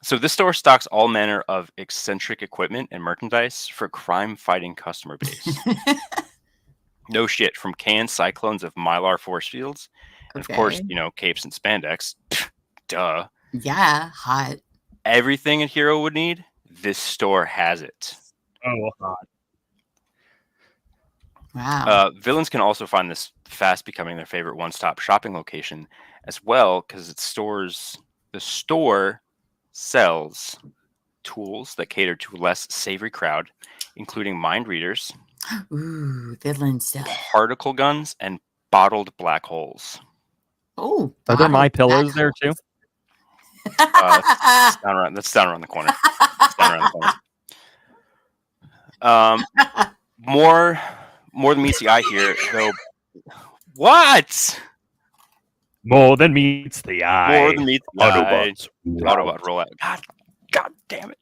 So this store stocks all manner of eccentric equipment and merchandise for crime-fighting customer base. No shit, from canned cyclones of Mylar force fields, and of course, capes and spandex. Duh. Yeah, hot. Everything a hero would need, this store has it. Oh, God. Wow. Villains can also find this fast becoming their favorite one-stop shopping location as well, because the store sells tools that cater to a less savory crowd, including mind readers, Ooh, villain stuff. particle guns, and bottled black holes. Oh, Are there my pillows there too? That's down around the corner. It's down around the corner. More than meets the eye here, though. What? More than meets the eye. More than meets the eye. Autobots. Autobot roll out. God damn it.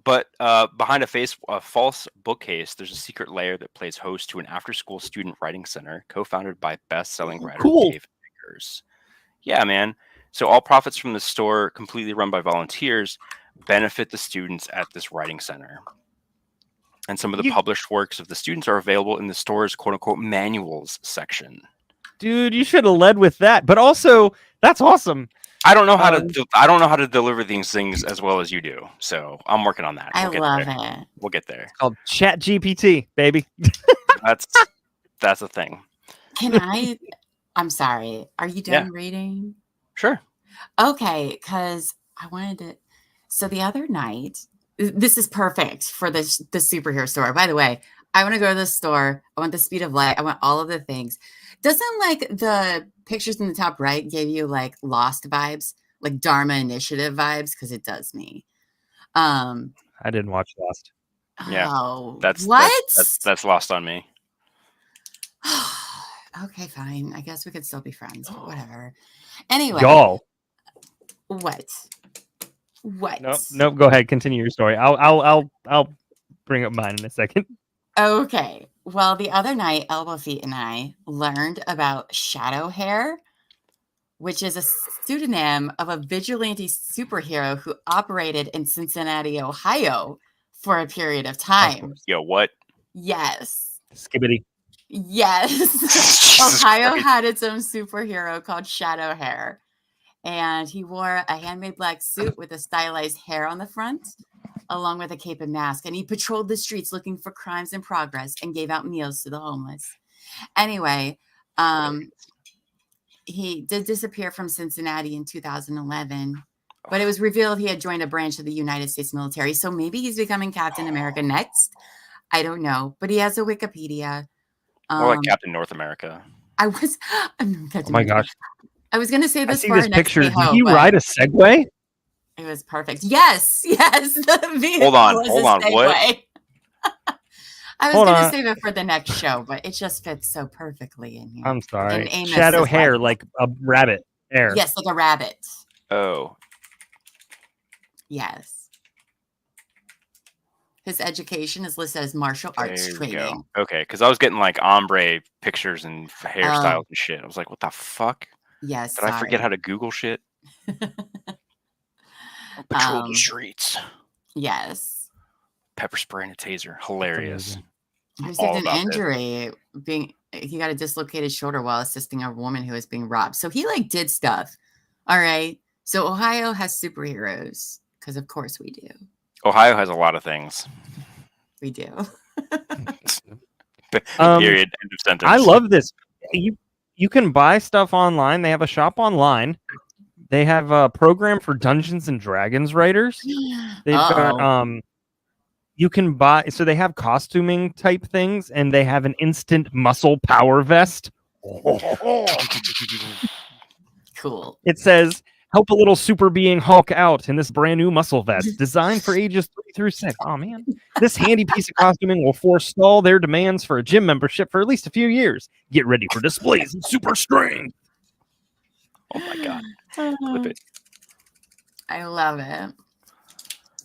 But behind a false bookcase, there's a secret layer that plays host to an after-school student writing center, co-founded by best-selling writer Dave Eggers. Yeah, man. So all profits from the store, completely run by volunteers, benefit the students at this writing center. And some of the published works of the students are available in the store's quote-unquote manuals section. Dude, you should have led with that. But also, that's awesome. I don't know how to deliver these things as well as you do. So I'm working on that. I love it. We'll get there. It's called Chatgpt, baby. That's a thing. Can I? I'm sorry. Are you done reading? Sure. Okay, because I wanted to. So the other night, this is perfect for the superhero store. By the way, I want to go to the store. I want the speed of light. I want all of the things. Doesn't like the pictures in the top right give you like Lost vibes, like Dharma Initiative vibes? Because it does me. I didn't watch Lost. Yeah, oh, that's lost on me. Okay, fine. I guess we could still be friends, but whatever. Anyway, Y'all. What? Nope. Go ahead. Continue your story. I'll bring up mine in a second. Okay. Well, the other night, Elbow Feet and I learned about shadow hair, which is a pseudonym of a vigilante superhero who operated in Cincinnati, Ohio for a period of time. Yo, what? Yes. Skibbity. Yes. Ohio had its own superhero called Shadow Hair. And he wore a handmade black suit with a stylized hair on the front, along with a cape and mask. And he patrolled the streets looking for crimes in progress and gave out meals to the homeless. Anyway, he did disappear from Cincinnati in 2011, but it was revealed he had joined a branch of the United States military. So maybe he's becoming Captain America next. I don't know, but he has a Wikipedia. More like Captain North America. Oh my gosh. I was going to say this. I see this picture. Did he ride a Segway? It was perfect. Yes. The Hold on. What? I was Hold going to on. save it for the next show, but it just fits so perfectly in here. I'm sorry. And Amos Shadow is hair, like a rabbit hair. Yes, like a rabbit. Oh, Yes. His education is listed as martial arts there we go. training. Okay, because I was getting like ombre pictures and hairstyles and shit. I was like, what the fuck? Yes. Did I forget how to Google shit? Patrol the streets. Yes. Pepper spray and a taser. Hilarious. He I'm received all an about this. injury. He got a dislocated shoulder while assisting a woman who was being robbed. So he like did stuff. All right. So Ohio has superheroes because of course we do. Ohio has a lot of things. We do. Period. End of sentence. I love this. You can buy stuff online. They have a shop online. They have a program for Dungeons and Dragons writers. They've got you can buy, so they have costuming type things, and they have an instant muscle power vest. Cool. It says, help a little super being Hulk out in this brand new muscle vest designed for ages 3 through 6. Oh man, this handy piece of costuming will forestall their demands for a gym membership for at least a few years. Get ready for displays and super strength. Oh my god. Clip it. I love it.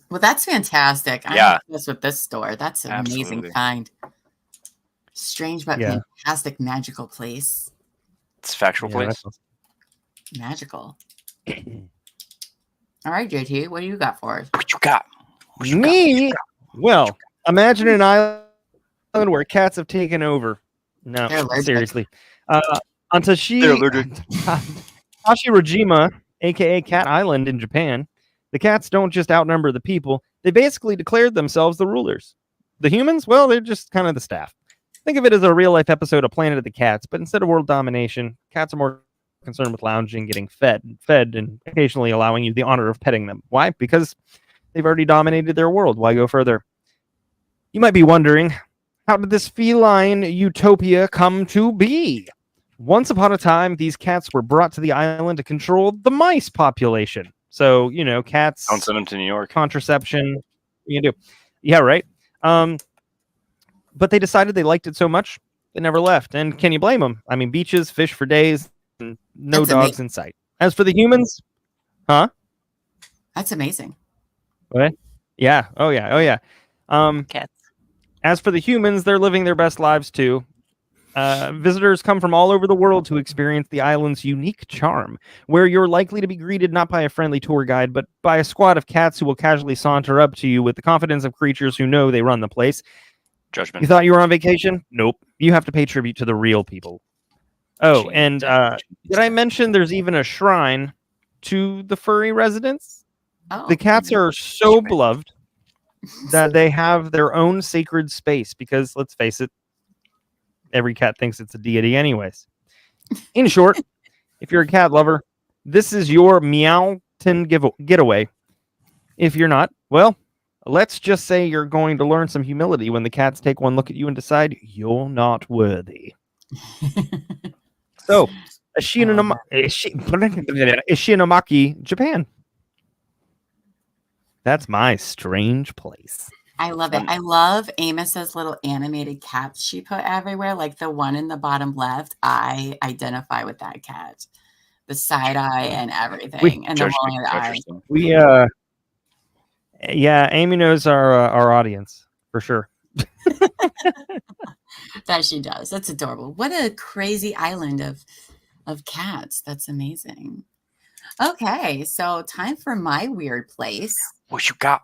Well, that's fantastic. Yeah. I'm impressed with this store. That's an amazing Absolutely. find. Strange but Yeah. fantastic magical place. It's a factual place. Magical. All right, JT, what do you got for us? What you got? What you got? Me? Well, imagine an island where cats have taken over. No, They're allergic. seriously. They're allergic. Hashirojima, aka Cat Island in Japan, the cats don't just outnumber the people. They basically declared themselves the rulers. The humans, well, they're just kind of the staff. Think of it as a real-life episode of Planet of the Cats, but instead of world domination, cats are more concerned with lounging, getting fed, and occasionally allowing you the honor of petting them. Why? Because they've already dominated their world. Why go further? You might be wondering, how did this feline utopia come to be? Once upon a time, these cats were brought to the island to control the mice population. So, cats, Don't send them to New York. contraception, you can do. Yeah, right. But they decided they liked it so much, they never left. And can you blame them? I mean, beaches, fish for days, and no That's dogs in sight. As for the humans, That's amazing. what? Yeah. Oh, yeah. Oh, yeah. Cats. As for the humans, they're living their best lives too. Visitors come from all over the world to experience the island's unique charm, where you're likely to be greeted not by a friendly tour guide, but by a squad of cats who will casually saunter up to you with the confidence of creatures who know they run the place. Judgment. You thought you were on vacation? Nope. You have to pay tribute to the real people. Oh, and did I mention there's even a shrine to the furry residents? Oh, The cats are so beloved that they have their own sacred space because, let's face it, every cat thinks it's a deity anyways. In short, if you're a cat lover, this is your Meowton getaway. If you're not, well, let's just say you're going to learn some humility when the cats take one look at you and decide you're not worthy. So, Ishinomaki, Japan. That's my strange place. I love it. I love Amos's little animated cats she put everywhere, like the one in the bottom left. I identify with that cat. The side eye and everything. And the rolling eye. We yeah, Amy knows our audience for sure. That she does. That's adorable. What a crazy island of cats. That's amazing. Okay, so time for my weird place. What you got?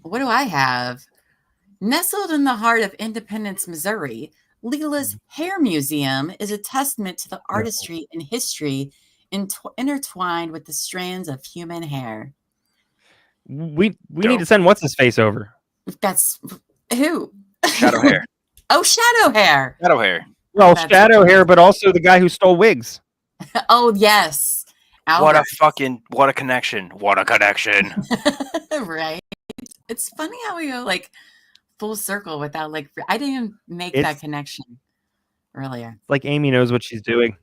What do I have? Nestled in the heart of Independence, Missouri, Leela's Hair Museum is a testament to the artistry and history intertwined with the strands of human hair. We need to send what's his face over. That's who? Shadow hair. Oh, shadow hair. Shadow hair. Well, That's shadow hair, but also the guy who stole wigs. Oh, yes. What a Albert. what a connection. What a connection. Right. It's funny how we go like full circle without like I didn't even make that connection earlier. Like Amy knows what she's doing.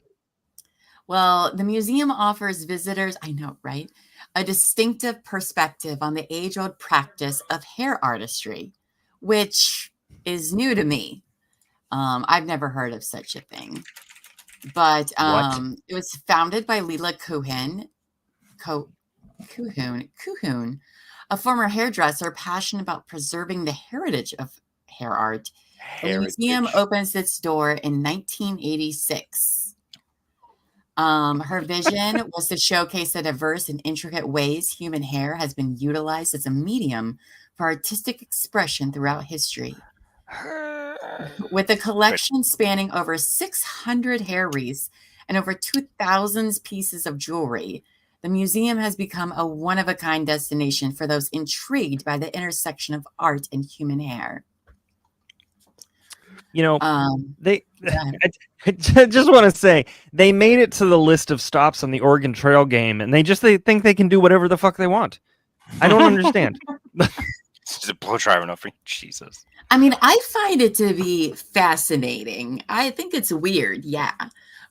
Well, the museum offers visitors, I know, right? A distinctive perspective on the age-old practice of hair artistry, which is new to me. I've never heard of such a thing. But it was founded by Leela Kuhun, a former hairdresser passionate about preserving the heritage of hair art. The museum opens its door in 1986. Her vision was to showcase the diverse and intricate ways human hair has been utilized as a medium for artistic expression throughout history. With a collection spanning over 600 hair wreaths and over 2,000 pieces of jewelry, the museum has become a one-of-a-kind destination for those intrigued by the intersection of art and human hair. You know, I just want to say they made it to the list of stops on the Oregon Trail game, and they think they can do whatever the fuck they want. I don't understand. It's a blow dryer enough for Jesus. I mean, I find it to be fascinating. I think it's weird, yeah.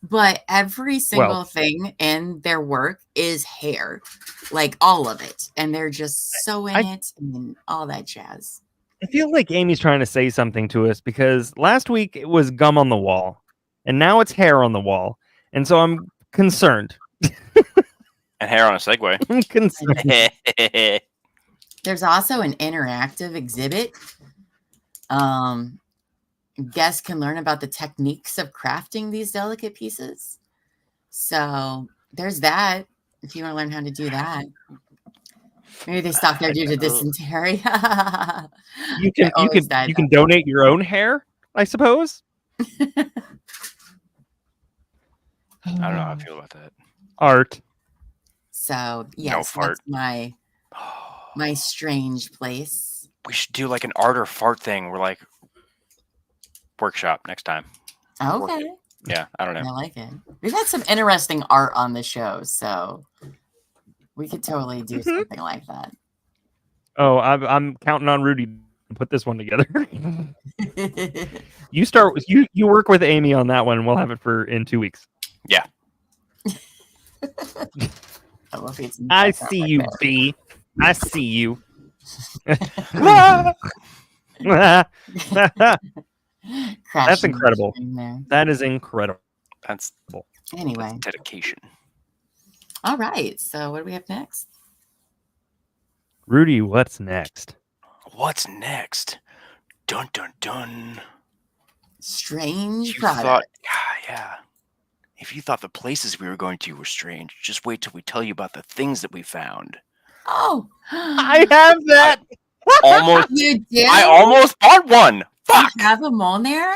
But every single thing in their work is hair, like all of it. And they're just so in it and all that jazz. I feel like Amy's trying to say something to us because last week it was gum on the wall and now it's hair on the wall. And so I'm concerned. And hair on a Segway. I'm concerned. There's also an interactive exhibit. Guests can learn about the techniques of crafting these delicate pieces. So there's that. If you want to learn how to do that. Maybe they stopped there due to dysentery. You can donate your own hair, I suppose. I don't know how I feel about that. Art. So yes, that's my strange place. We should do like an art or fart thing. We're like workshop next time. Okay. Yeah, I don't know. I like it. We've had some interesting art on the show, so we could totally do something like that. Oh, I'm counting on Rudie to put this one together. You work with Amy on that one, and we'll have it in 2 weeks. Yeah. I see you, B. I see you. That's incredible. That is incredible. That's anyway. That's dedication. All right. So what do we have next? Rudie, what's next? What's next? Dun dun dun. Strange product. Yeah. If you thought the places we were going to were strange, just wait till we tell you about the things that we found. Oh, I have that. You did? I almost bought one. Fuck. You have them on there?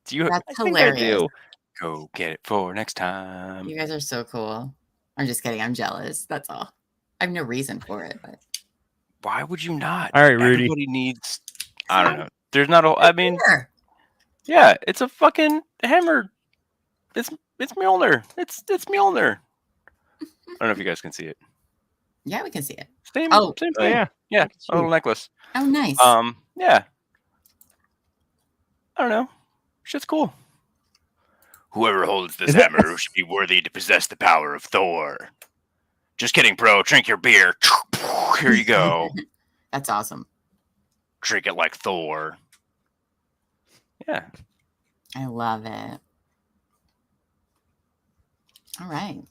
Do you? That's hilarious. Go get it for next time. You guys are so cool. I'm just kidding. I'm jealous. That's all. I have no reason for it, but why would you not? All right, Rudie. Everybody needs. I don't know. There's not a. I mean, sure. Yeah, it's a fucking hammer. It's Mjolnir. It's Mjolnir. I don't know if you guys can see it. Yeah, we can see it. Same thing. Yeah. A little necklace. Oh, nice. Yeah. I don't know. Shit's cool. Whoever holds this hammer should be worthy to possess the power of Thor. Just kidding, bro. Drink your beer. Here you go. That's awesome. Drink it like Thor. Yeah. I love it. All right.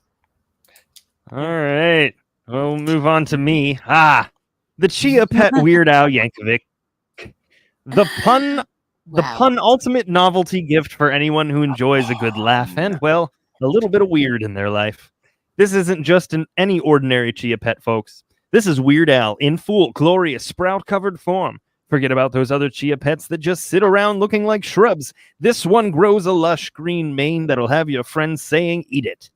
We'll move on to me. The Chia Pet Weird Al Yankovic. The pun ultimate novelty gift for anyone who enjoys a good laugh and, well, a little bit of weird in their life. This isn't just any ordinary Chia Pet, folks. This is Weird Al in full, glorious, sprout-covered form. Forget about those other Chia Pets that just sit around looking like shrubs. This one grows a lush green mane that'll have your friends saying, eat it.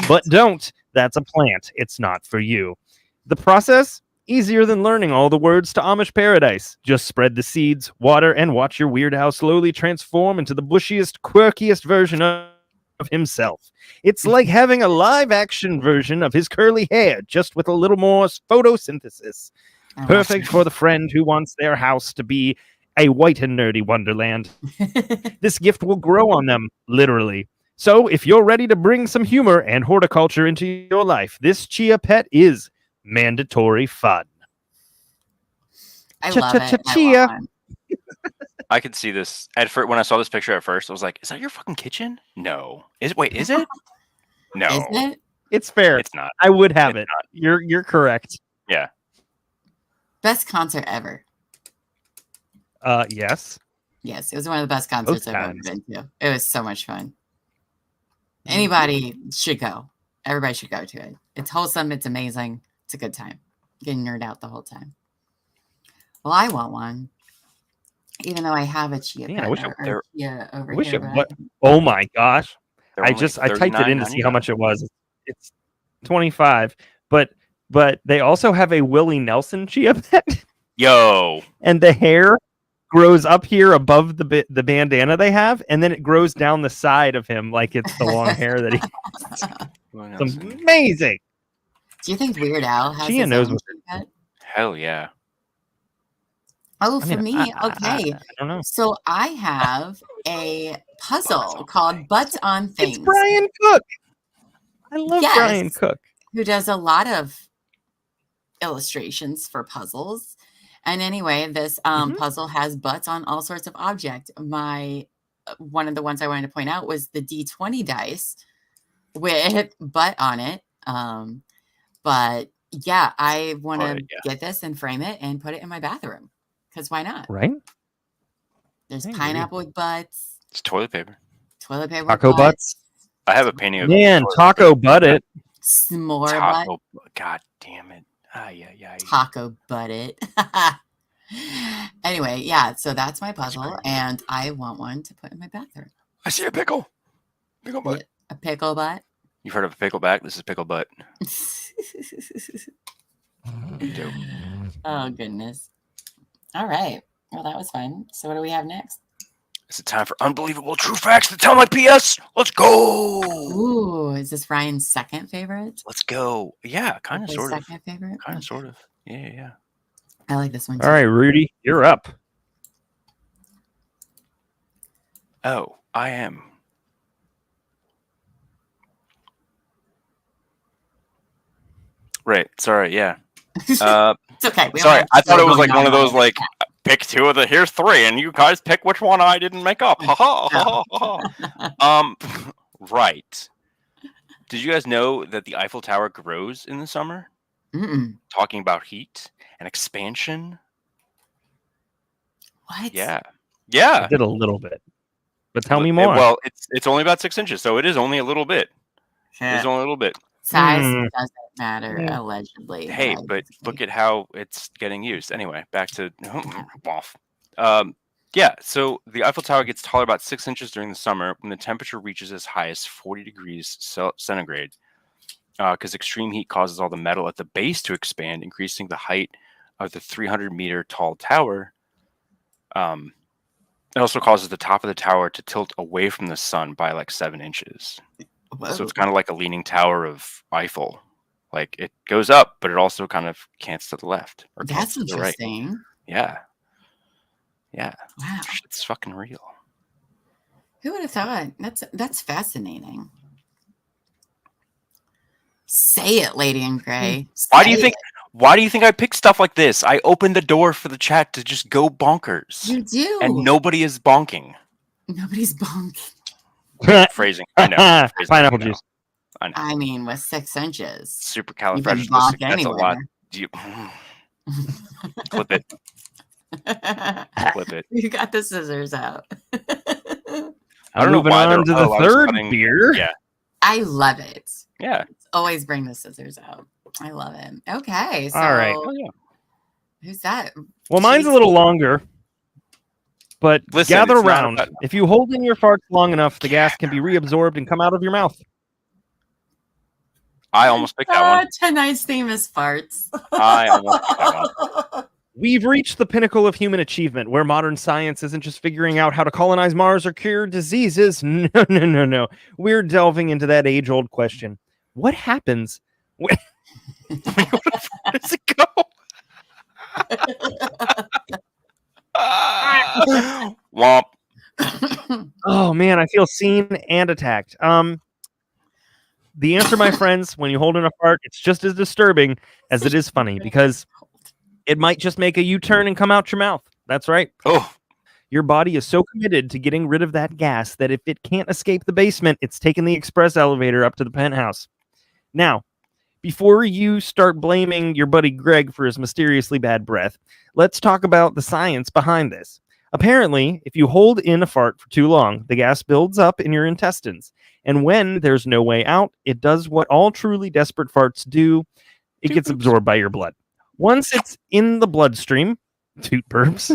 But don't. That's a plant. It's not for you. The process? Easier than learning all the words to Amish paradise. Just spread the seeds, water, and watch your Weird Al slowly transform into the bushiest, quirkiest version of himself. It's like having a live-action version of his curly hair, just with a little more photosynthesis. Perfect for the friend who wants their house to be a white and nerdy wonderland. This gift will grow on them, literally. So if you're ready to bring some humor and horticulture into your life, this Chia Pet is mandatory fun. I love it. Chia. I could see this at first. When I saw this picture at first, I was like, "Is that your fucking kitchen?" No. Wait, is it? No, Is it? It's fair. it's not. I would have It's it. You're correct. Yeah. Best concert ever. Yes. Yes, it was one of the best concerts Both I've ever times. been to. It was so much fun. Anybody should go. Everybody should go to it. It's wholesome. It's amazing. It's a good time. Getting nerd out the whole time. Well, I want one. Even though I have a chia Man, I wish pet it- or chia over wish here. it but what? Oh my gosh! They're I only typed it in to see how $39.99. much it was. It's 25, but they also have a Willie Nelson chia pet, Yo. and the hair grows up here above the bandana they have, and then it grows down the side of him like it's the long hair that he. It's amazing. Do you think Weird Al has Chia his knows own what- chia pet? Hell yeah. Oh, I for mean, me, okay. I don't know. So I have a puzzle called Butts on Things. It's Brian Cook. I love Yes. Brian Cook. Who does a lot of illustrations for puzzles. And anyway, this puzzle has butts on all sorts of objects. One of the ones I wanted to point out was the D20 dice with butt on it. But yeah, I want to get this and frame it and put it in my bathroom. Because why not? Right? There's I agree. pineapple with butts, It's toilet paper. toilet paper Taco with butts. I have a painting of Man, toilet taco butt it. s'more butt. taco. God damn it. Yeah. Taco butt it. Anyway, yeah, so that's my puzzle, and I want one to put in my bathroom. I see a pickle. Pickle butt. A pickle butt. You've heard of a pickleback? This is pickle butt. Dope. Oh, goodness. All right. Well, that was fun. So what do we have next? Is it time for unbelievable true facts to tell my PS? Let's go. Ooh, is this Ryan's second favorite? Let's go. Yeah, kind of, His sort of. second favorite? Kind of, sort of. Yeah. I like this one too. All right, Rudy, you're up. Oh, I am. Right. Sorry. Yeah. It's okay. We don't Sorry. have I to thought it was go like on one of all those night. like pick two of the here's three, and you guys pick which one I didn't make up. Ha ha ha ha. Right. Did you guys know that the Eiffel Tower grows in the summer? Mm-mm. Talking about heat and expansion. What? Yeah. I Yeah. did a little bit, but tell me more. Well, it's only about 6 inches, so it is only a little bit. It's only a little bit. Size Hmm. doesn't matter, Yeah. allegedly. Hey, but but look at how it's getting used. Anyway, back to yeah. So the Eiffel Tower gets taller about 6 inches during the summer when the temperature reaches as high as 40 degrees centigrade. Because extreme heat causes all the metal at the base to expand, increasing the height of the 300-meter tall tower. It also causes the top of the tower to tilt away from the sun by like 7 inches. Whoa. So it's kind of like a leaning tower of Eiffel. Like it goes up, but it also kind of cants to the left. Or That's cants to the right. interesting. Yeah. Wow. It's fucking real. Who would have thought? That's fascinating. Say it, Lady in Gray. Why do you Say think? Why do you think I pick stuff like this? I opened the door for the chat to just go bonkers, it? You do. and nobody is bonking. Nobody's bunk. Phrasing. I know. Phrasing, Pineapple I know. juice. I know. I mean, with 6 inches. Supercalifragilistic. bonk That's a lot. anywhere. Do you clip it? Clip it. You got the scissors out. I don't know Moving why on they're- to the I was third cutting- beer. Yeah. I love it. Yeah. Always bring the scissors out. I love it. Okay. So All right. Oh yeah. who's that? Well, mine's a Jeez. little longer, but Listen, gather it's not around. about- If you hold in your farts long enough, the gas can be reabsorbed and come out of your mouth. I almost picked that one. Tonight's theme is farts. I almost picked that one. We've reached the pinnacle of human achievement, where modern science isn't just figuring out how to colonize Mars or cure diseases. No. We're delving into that age-old question. What happens when... Where does it go? Womp. Oh, man, I feel seen and attacked. The answer, my friends, when you hold in a fart, it's just as disturbing as it is funny, because it might just make a U-turn and come out your mouth. That's right. Oh, Your body is so committed to getting rid of that gas that if it can't escape the basement, it's taking the express elevator up to the penthouse. Now, before you start blaming your buddy Greg for his mysteriously bad breath, let's talk about the science behind this. Apparently, if you hold in a fart for too long, the gas builds up in your intestines. And when there's no way out, it does what all truly desperate farts do. It gets absorbed by your blood. Once it's in the bloodstream, toot burps.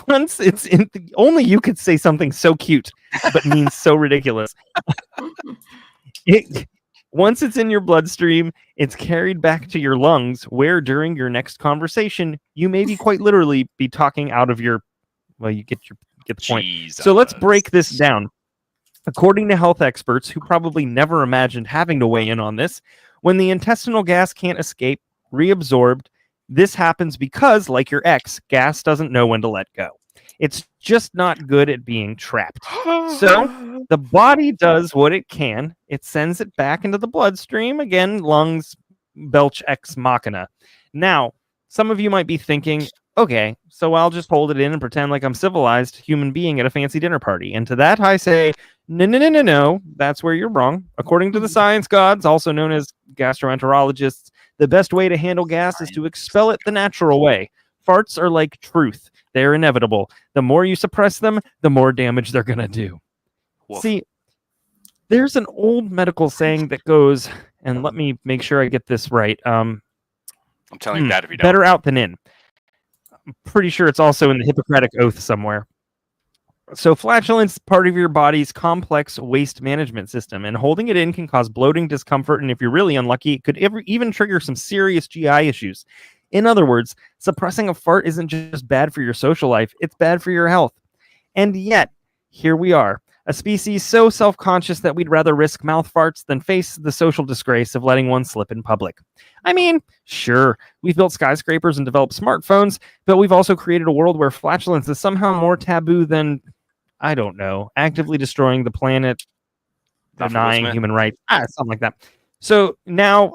Once it's in, only you could say something so cute, but means so ridiculous. Once it's in your bloodstream, it's carried back to your lungs, where during your next conversation, you may be quite literally be talking out of your. Well, you get the point. Jesus. So let's break this down. According to health experts who probably never imagined having to weigh in on this, when the intestinal gas can't escape, reabsorbed, this happens because, like your ex, gas doesn't know when to let go. It's just not good at being trapped. So the body does what it can. It sends it back into the bloodstream. Again, lungs belch ex machina. Now, some of you might be thinking, okay, so I'll just hold it in and pretend like I'm civilized human being at a fancy dinner party. And to that I say, no, that's where you're wrong. According to the science gods, also known as gastroenterologists, the best way to handle gas is to expel it the natural way. Farts are like truth. They're inevitable. The more you suppress them, the more damage they're going to do. Woof. See, there's an old medical saying that goes, and let me make sure I get this right. I'm telling you that if you don't. Better out than in. I'm pretty sure it's also in the Hippocratic Oath somewhere. So flatulence is part of your body's complex waste management system, and holding it in can cause bloating, discomfort, and if you're really unlucky, it could even trigger some serious GI issues. In other words, suppressing a fart isn't just bad for your social life, it's bad for your health. And yet, here we are, a species so self-conscious that we'd rather risk mouth farts than face the social disgrace of letting one slip in public. I mean, sure, we've built skyscrapers and developed smartphones, but we've also created a world where flatulence is somehow more taboo than, I don't know, actively destroying the planet, denying human rights, something like that. So now,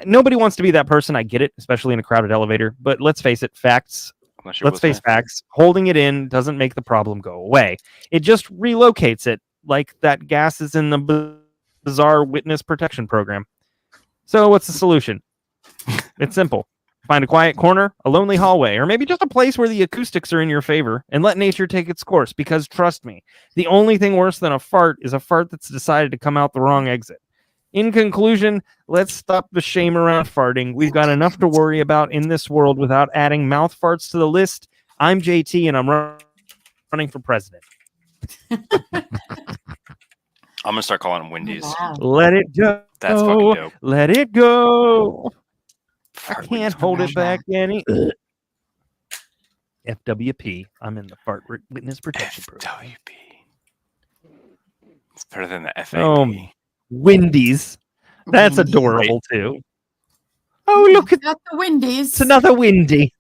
nobody wants to be that person. I get it, especially in a crowded elevator. But let's face it, facts. Let's face facts. Holding it in doesn't make the problem go away. It just relocates it, like that gas is in the bizarre witness protection program. So what's the solution? It's simple. Find a quiet corner, a lonely hallway, or maybe just a place where the acoustics are in your favor, and let nature take its course, because trust me, the only thing worse than a fart is a fart that's decided to come out the wrong exit. In conclusion, let's stop the shame around farting. We've got enough to worry about in this world without adding mouth farts to the list. I'm JT, and I'm running for president. I'm going to start calling them Wendy's. Wow. Let it go. That's fucking dope. Let it go. I Fart can't Wendy's hold it promotion. back any. FWP. I'm in the fart witness protection program. FWP. It's better than the FAP. Oh, Wendy's. That's Wendy's. adorable too. Oh, look, Got the Wendy's. it's another Wendy.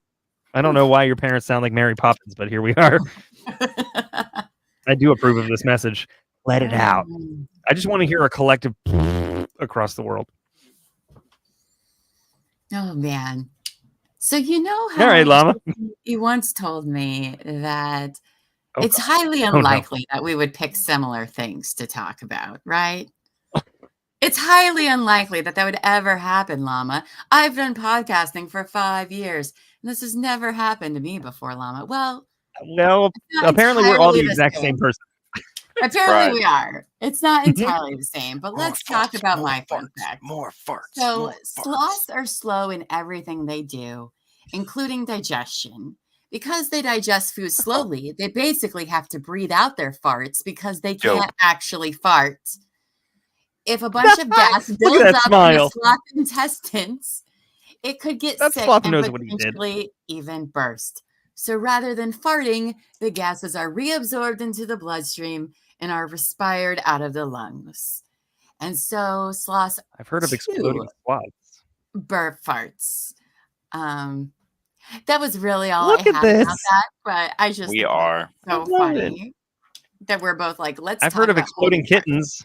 I don't know why your parents sound like Mary Poppins, but here we are. I do approve of this message. Let it out. I just want to hear a collective across the world. Oh man. So you know how All right, Llama. you once told me that Oh, it's highly no. unlikely that we would pick similar things to talk about, right? It's highly unlikely that would ever happen, Llama. I've done podcasting for 5 years, and this has never happened to me before, Llama. Well, Well, not apparently we're all the entirely exact same person. Apparently Right. we are. It's not Mhm. entirely the same, but More let's talk farts, about more my fun farts, fact. More farts. So more farts. sloths are slow in everything they do, including digestion. Because they digest food slowly, they basically have to breathe out their farts because they Dope. can't actually fart. If a bunch of gas Look at builds that up in smile. the sloth intestines, it could get That sick sloth and knows what he did. potentially even burst. So rather than farting, the gases are reabsorbed into the bloodstream and are respired out of the lungs. And so sloths I've heard of exploding sloths. burp farts. That was really all Look I at had about this. that, but I just We thought are. it was I so love funny that we're both like, let's I've talk heard of about exploding holding farts. kittens,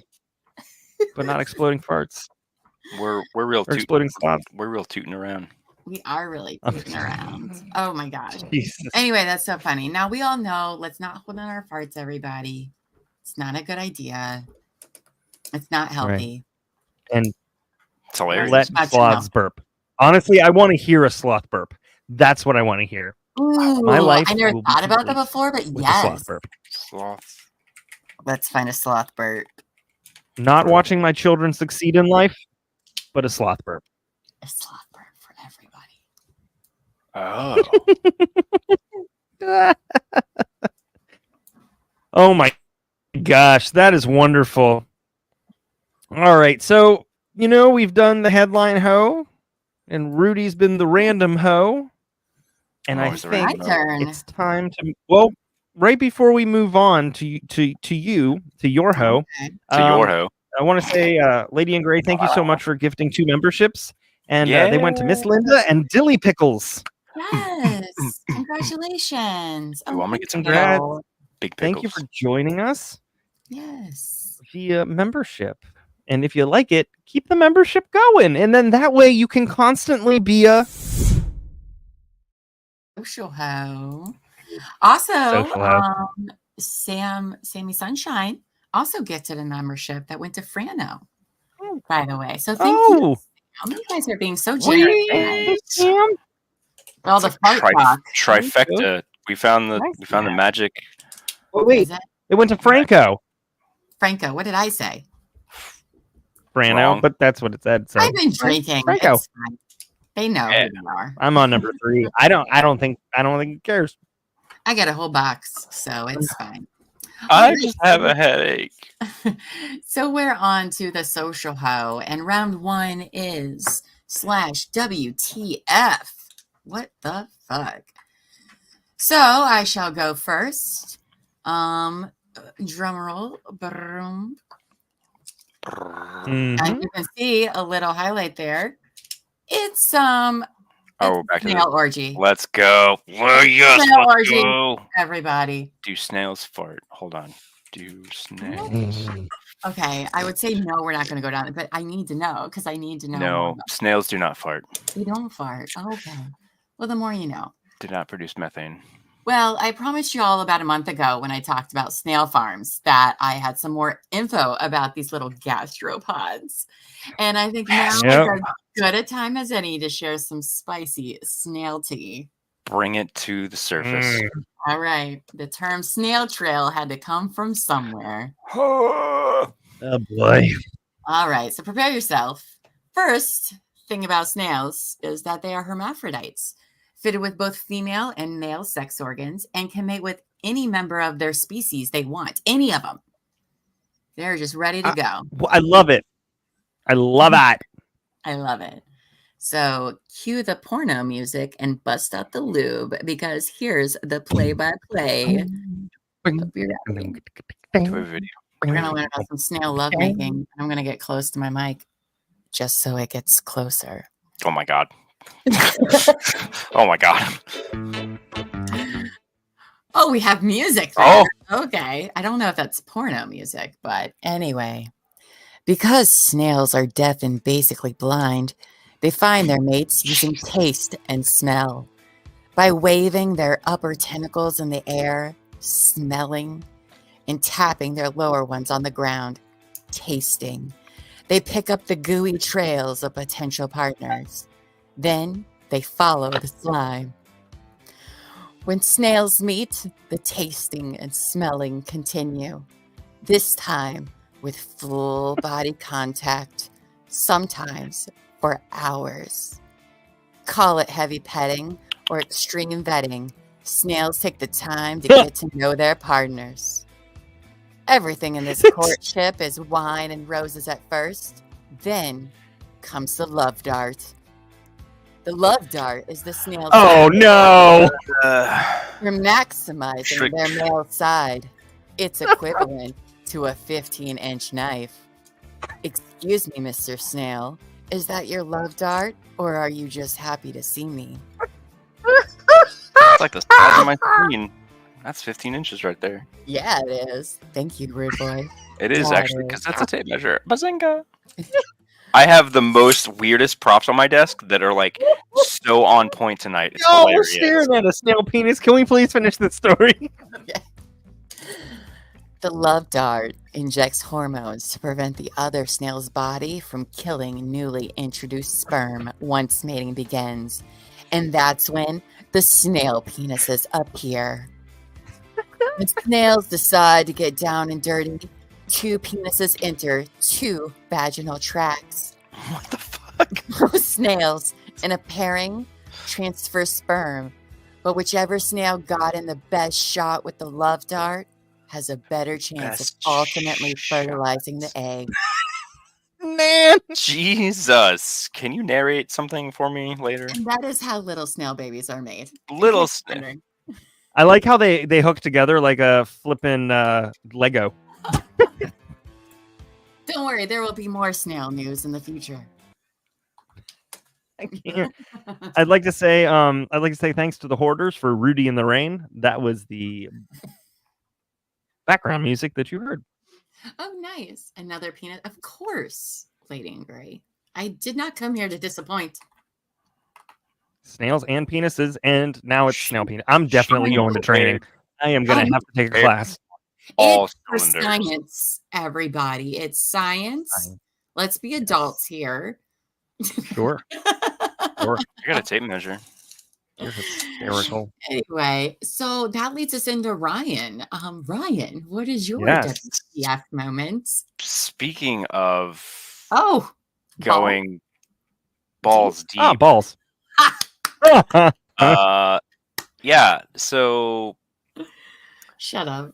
but not exploding farts We're real or exploding sloths. We're real tooting around. We are really pooping around. Oh my gosh. Jesus. Anyway, that's so funny. Now we all know, let's not hold in our farts, everybody. It's not a good idea. It's not healthy. And It's hilarious. let Much sloths burp. Honestly, I want to hear a sloth burp. That's what I want to hear. Ooh, My life I never will be thought about that complete before, but with a sloth yes. burp. Sloth. Let's find a sloth burp. Not watching my children succeed in life, but a sloth burp. A sloth burp for everybody. Oh. Oh my gosh, that is wonderful. All right, so we've done the headline hoe, and Rudie's been the random hoe, and I it's the think random hoe. Turn. it's time to right before we move on to your hoe. Okay. To your hoe. I want to say, Lady in Gray, thank you so much for gifting 2 memberships, and they went to Miss Linda and Dilly Pickles. Yes. Congratulations. Ooh, I'm gonna get some Congrats. big pickles. Thank you for joining us Yes. via membership. And if you like it, keep the membership going. And then that way you can constantly be a Social hoe. Also, Social hoe. Sammy Sunshine also gifted a membership that went to Frano, by the way. So thank you. You guys are being so generous. Sam. Well, the fart talk. Trifecta. We found the magic. Oh, wait, Is it? it went to Franco. Franco, what did I say? Frano, Wrong. but that's what it said. So I've been drinking. Franco. It's fine. They know who they are. I'm on number 3. I don't think it cares. I got a whole box, so it's fine. I just have a headache. So we're on to the social hoe, and round 1 is /WTF. What the fuck? So I shall go first. Drum roll. Brum. Mhm. And you can see a little highlight there. It's Oh, we're back to snail orgy. Let's go. Well, yes, Snail let's orgy. go. Everybody. Do snails fart? Hold on. Do snails? Okay, I would say no, we're not going to go down it, but I need to know because I need to know. more No, about snails do not fart. it. You don't fart. Okay. Well, the more you know. Do not produce methane. Well, I promised you all about a month ago when I talked about snail farms that I had some more info about these little gastropods. And I think now is as good a time as any to share some spicy snail tea. Bring it to the surface. All right. The term snail trail had to come from somewhere. Oh boy. All right. So prepare yourself. First thing about snails is that they are hermaphrodites, fitted with both female and male sex organs, and can mate with any member of their species they want. Any of them. They're just ready to go. I love it. I love it. I love it. So cue the porno music and bust out the lube because here's the play-by-play. Do a video. We're going to learn about some snail lovemaking. I'm going to get close to my mic just so it gets closer. Oh my god. Oh my god. Oh, we have music there. Okay. I don't know if that's porno music, but anyway. Because snails are deaf and basically blind, they find their mates using taste and smell. By waving their upper tentacles in the air, smelling, and tapping their lower ones on the ground, tasting, they pick up the gooey trails of potential partners. Then they follow the slime. When snails meet, the tasting and smelling continue. This time with full body contact, sometimes for hours. Call it heavy petting or extreme vetting. Snails take the time to get to know their partners. Everything in this courtship is wine and roses at first. Then comes the love dart. The love dart is the snail's Oh no! for maximizing their male side. It's equivalent to a 15-inch knife. Excuse me, Mr. Snail. Is that your love dart, or are you just happy to see me? It's like the size of my screen. That's 15 inches right there. Yeah, it is. Thank you, rude boy. It is Yeah, actually, it because that's a tape measure. Bazinga! I have the most weirdest props on my desk that are like so on point tonight. It's Oh, we're hilarious. staring at a snail penis. Can we please finish this story? The love dart injects hormones to prevent the other snail's body from killing newly introduced sperm once mating begins. And that's when the snail penises appear. When snails decide to get down and dirty, 2 penises enter 2 vaginal tracts. What the fuck? Most snails in a pairing transfer sperm, but whichever snail got in the best shot with the love dart has a better chance Best of ultimately shot. fertilizing the egg. Man. Jesus. Can you narrate something for me later? And that is how little snail babies are made. Little In case you're snail. wondering. I like how they hook together like a flippin' Lego. Don't worry, there will be more snail news in the future. I can't. I'd like to say thanks to the Hoarders for Rudie in the Rain. That was the background music that you heard. Oh, nice. Another peanut. Of course, Lady in Gray. I did not come here to disappoint. Snails and penises, and now it's snail penis. I'm definitely going to training. I am going to have to take a class. All It's for cylinders. science, everybody. It's science. Let's be adults here. Sure. Sure. I got a tape measure. You're hysterical. Anyway, so that leads us into Ryan. Ryan, what is your Yes. WTF moment? Speaking of Oh, going balls deep. Ah, balls. Yeah, so shut up.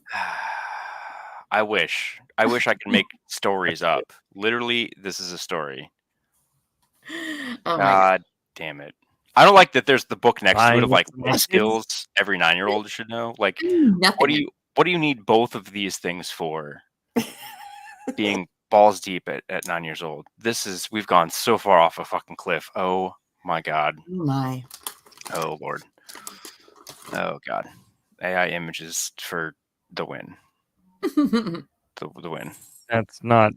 I wish I could make stories up. Literally, this is a story. Oh my God damn it. I don't like that there's the book next to it of like Fine. life skills every 9-year-old should know. Like Nothing. what do you need both of these things for? Being balls deep at 9 years old. We've gone so far off a fucking cliff. Oh my God. Oh my. Oh Lord. Oh God. AI images for the win. The win. That's not.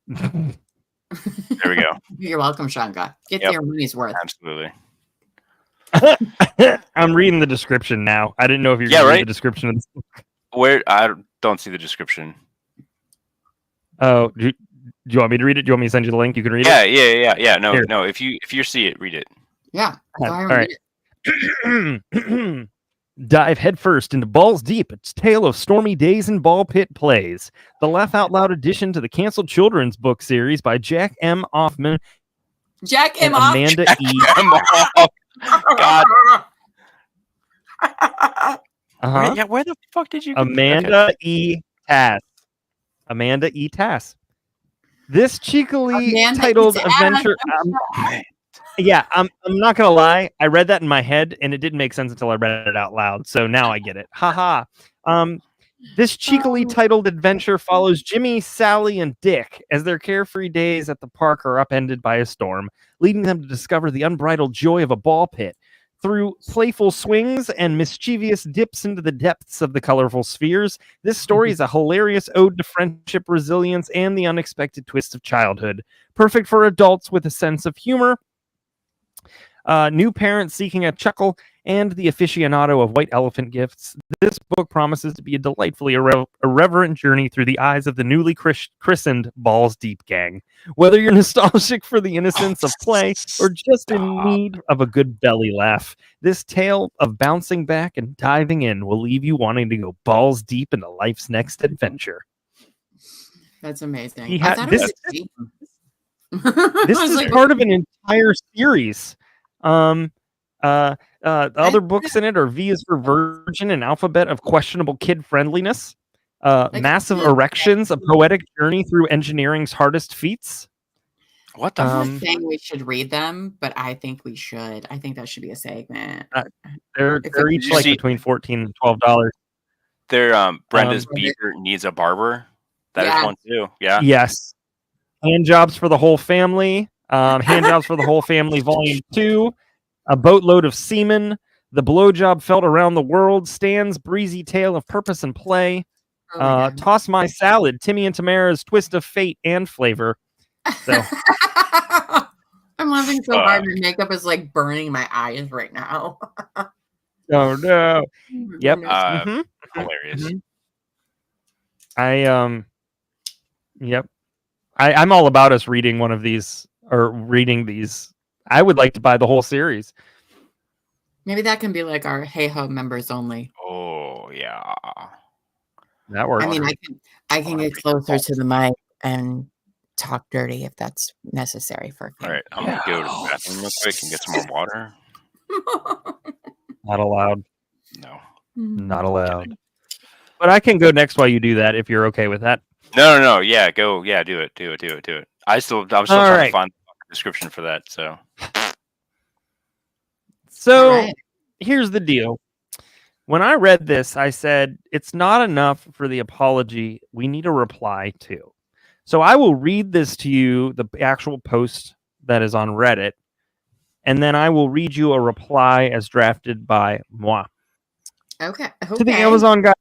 There we go. You're welcome, Shanga. Get Yep. your money's worth. Absolutely. I'm reading the description now. I didn't know if you're Yeah, going to read right? the description of this book. Where I don't see the description. Oh, do you want me to read it? Do you want me to send you the link? You can read it. Yeah. No, Here. no. If you see it, read it. Yeah. Go All ahead and right. read it. Dive headfirst into Balls Deep, its tale of stormy days and ball pit plays. The laugh out loud addition to the canceled children's book series by Jack M. Hoffman Jack and him off. Amanda E. God. Uh-huh. Yeah, where the fuck did you get Amanda E. Tass. Amanda E. Tass. This cheekily Amanda E. titled Tass. adventure. Yeah, I'm not gonna lie. I read that in my head, and it didn't make sense until I read it out loud. So now I get it. Haha. This cheekily titled adventure follows Jimmy, Sally, and Dick as their carefree days at the park are upended by a storm, leading them to discover the unbridled joy of a ball pit. Through playful swings and mischievous dips into the depths of the colorful spheres, this story is a hilarious ode to friendship, resilience, and the unexpected twists of childhood. Perfect for adults with a sense of humor, new parents seeking a chuckle, and the aficionado of white elephant gifts. This book promises to be a delightfully irreverent journey through the eyes of the newly christened Balls Deep gang. Whether you're nostalgic for the innocence of play or just in need of a good belly laugh, this tale of bouncing back and diving in will leave you wanting to go balls deep into life's next adventure. That's amazing. He I had- thought this- it was a dream. This I was is like, part of an entire series. The other books in it are V is for Virgin, an alphabet of questionable kid friendliness, massive erections, a poetic journey through engineering's hardest feats. What the I'm fuck? not saying we should read them, but I think we should. I think that should be a segment. They're If each you like see- between $14 and $12. There Brenda's Um, Beaver needs a barber. That is Yeah. one too. Yeah. Yes. Hand jobs for the whole family. Hand jobs for the whole family, volume 2. A boatload of seamen. The blowjob felt around the world. Stan's breezy tale of purpose and play. Oh my God. Toss my salad. Timmy and Tamara's twist of fate and flavor. So I'm laughing so hard. My makeup is like burning my eyes right now. Oh no. Yep. Hilarious. Yep. I'm all about us reading one of these or reading these. I would like to buy the whole series. Maybe that can be like our Hey Ho members only. Oh yeah. That works. I mean, I can get closer to the mic and talk dirty if that's necessary for All right, I'm gonna go to the bathroom real quick and get some more water. Not allowed. No. Not allowed. But I can go next while you do that if you're okay with that. No. Yeah, go. Yeah, do it. I'm still trying to find the description for that. So here's the deal. When I read this, I said, it's not enough for the apology. We need a reply too. So I will read this to you, the actual post that is on Reddit, and then I will read you a reply as drafted by moi. Okay. To the Amazon guy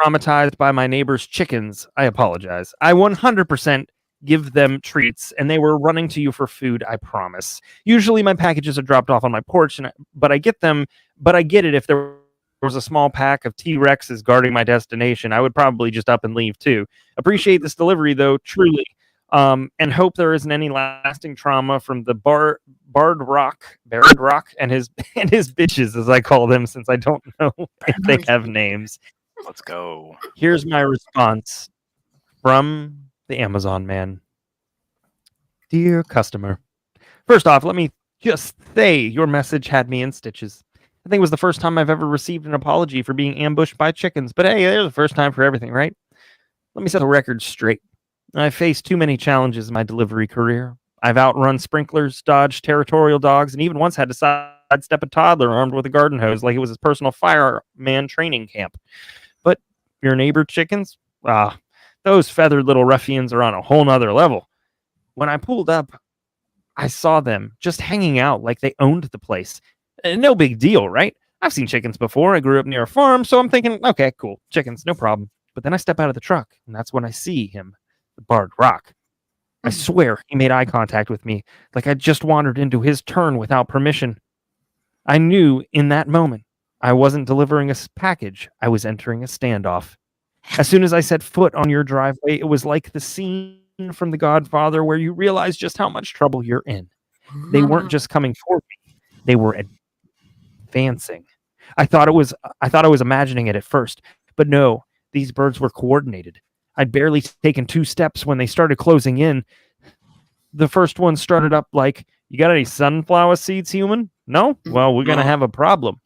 traumatized by my neighbor's chickens, I apologize. I 100% give them treats, and they were running to you for food, I promise. Usually my packages are dropped off on my porch, but I get it if there was a small pack of T-Rexes guarding my destination. I would probably just up and leave too. Appreciate this delivery though, truly. And hope there isn't any lasting trauma from the Barred Rock and his bitches, as I call them, since I don't know if they have names. Let's go. Here's my response from the Amazon man. Dear customer, first off, let me just say your message had me in stitches. I think it was the first time I've ever received an apology for being ambushed by chickens, but hey, there's the first time for everything, right? Let me set the record straight. I've faced too many challenges in my delivery career. I've outrun sprinklers, dodged territorial dogs, and even once had to sidestep a toddler armed with a garden hose like it was his personal fireman training camp. But your neighbor chickens? Those feathered little ruffians are on a whole nother level. When I pulled up, I saw them just hanging out like they owned the place. No big deal, right? I've seen chickens before. I grew up near a farm, so I'm thinking, okay, cool, chickens, no problem. But then I step out of the truck, and that's when I see him, the Barred Rock. I swear he made eye contact with me, like I just wandered into his turn without permission. I knew in that moment I wasn't delivering a package. I was entering a standoff. As soon as I set foot on your driveway, it was like the scene from The Godfather where you realize just how much trouble you're in. They weren't just coming for me. They were advancing. I thought I was imagining it at first, but no, these birds were coordinated. I'd barely taken 2 steps when they started closing in. The first one started up like, "You got any sunflower seeds, human? No? Well, we're going to have a problem."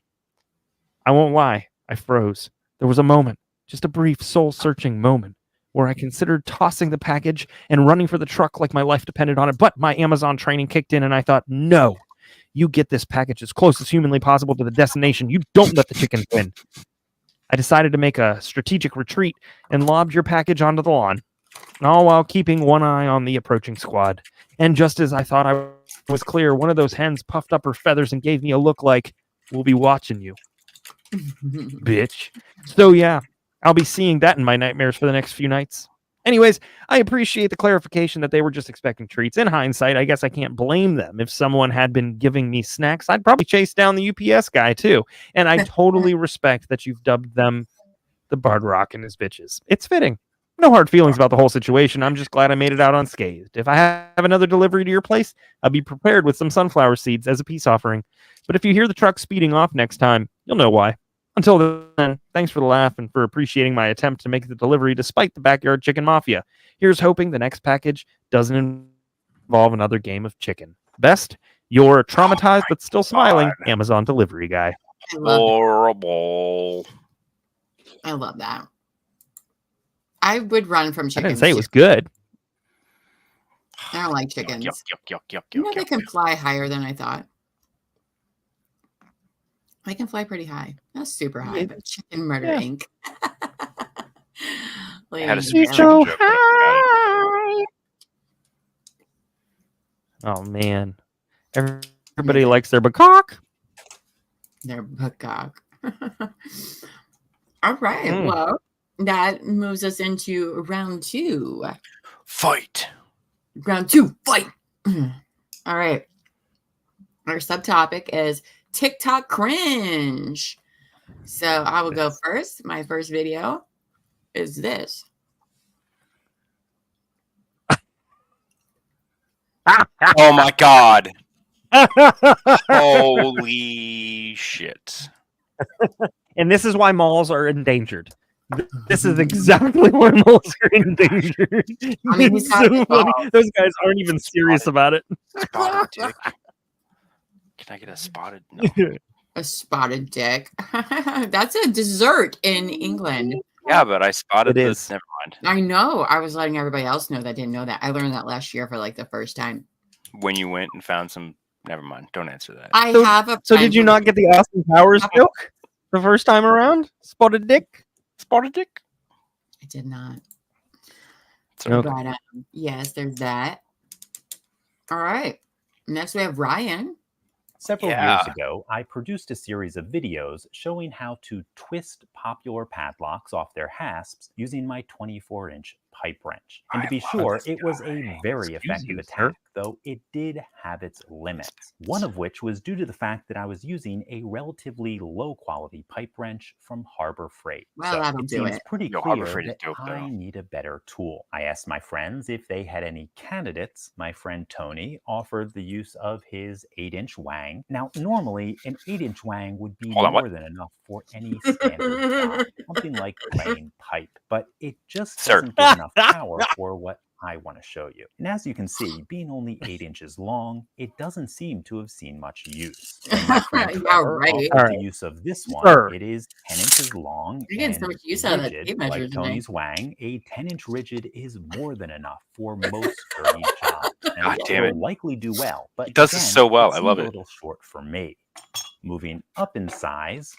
I won't lie. I froze. There was a moment, just a brief soul-searching moment, where I considered tossing the package and running for the truck like my life depended on it. But my Amazon training kicked in and I thought, no, you get this package as close as humanly possible to the destination. You don't let the chickens win. I decided to make a strategic retreat and lobbed your package onto the lawn, all while keeping one eye on the approaching squad. And just as I thought I was clear, one of those hens puffed up her feathers and gave me a look like, "We'll be watching you, bitch." So yeah, I'll be seeing that in my nightmares for the next few nights. Anyways, I appreciate the clarification that they were just expecting treats. In hindsight, I guess I can't blame them. If someone had been giving me snacks, I'd probably chase down the UPS guy too. And I totally respect that you've dubbed them the Barred Rock and his bitches. It's fitting. No hard feelings about the whole situation. I'm just glad I made it out unscathed. If I have another delivery to your place, I'll be prepared with some sunflower seeds as a peace offering. But if you hear the truck speeding off next time, you'll know why. Until then, thanks for the laugh and for appreciating my attempt to make the delivery despite the backyard chicken mafia. Here's hoping the next package doesn't involve another game of chicken. Best, your traumatized but still smiling Amazon delivery guy. Horrible. I love that. I would run from chickens. I didn't say it was good. I don't like chickens. Yuck, You know, they can fly higher than I thought. They can fly pretty high. Not super high, but Chicken Murder Inc. I had a sweet so high. Oh man, everybody likes their macaque. Their macaque. All right. Well, that moves us into round 2. Fight. Round 2, fight. All right. Our subtopic is TikTok cringe. So I will go first. My first video is this. Oh my god. Holy shit. And this is why malls are endangered. This is exactly why malls are endangered. I mean, he's It's got so the funny. balls. Those guys aren't even serious about it. Spotted dick. Can I get a spotted? No. A spotted dick. That's a dessert in England. Yeah, but I spotted It this. is. Never mind. I know. I was letting everybody else know that didn't know that. I learned that last year for like the first time. When you went and found some. Never mind. Don't answer that. I So- have a. So friend did you who- not get the Austin Powers joke the first time around? Spotted dick? Spotted dick? I did not. So, Okay. But yes, there's that. All right. Next we have Ryan. Several Yeah. years ago, I produced a series of videos showing how to twist popular padlocks off their hasps using my 24-inch pipe wrench. And to I be love sure, this it was guy. a very Excuse effective you, attack, sir. though it did have its limits. One of which was due to the fact that I was using a relatively low-quality pipe wrench from Harbor Freight. Well, So that'll it do seems it. pretty Yo, Harbor clear Freight is that dope, though. I need a better tool. I asked my friends if they had any candidates. My friend Tony offered the use of his 8-inch wang. Now, normally, an 8-inch wang would be Hold on, what? more than enough for any standard job, something like laying pipe, but it just Sir. doesn't give enough power for what I want to show you. And as you can see, being only 8 inches long, it doesn't seem to have seen much use. And my friend Yeah, Trevor right. offered Alright. the use of this one. Sir. It is 10 inches long You're getting so and much use out of that rigid, tape measure like today. Tony's wang. A 10-inch rigid is more than enough for most sturdy jobs. And God it damn will it. likely do well, but He does this again, so well. it I love seemed it. a little short for me. Moving up in size,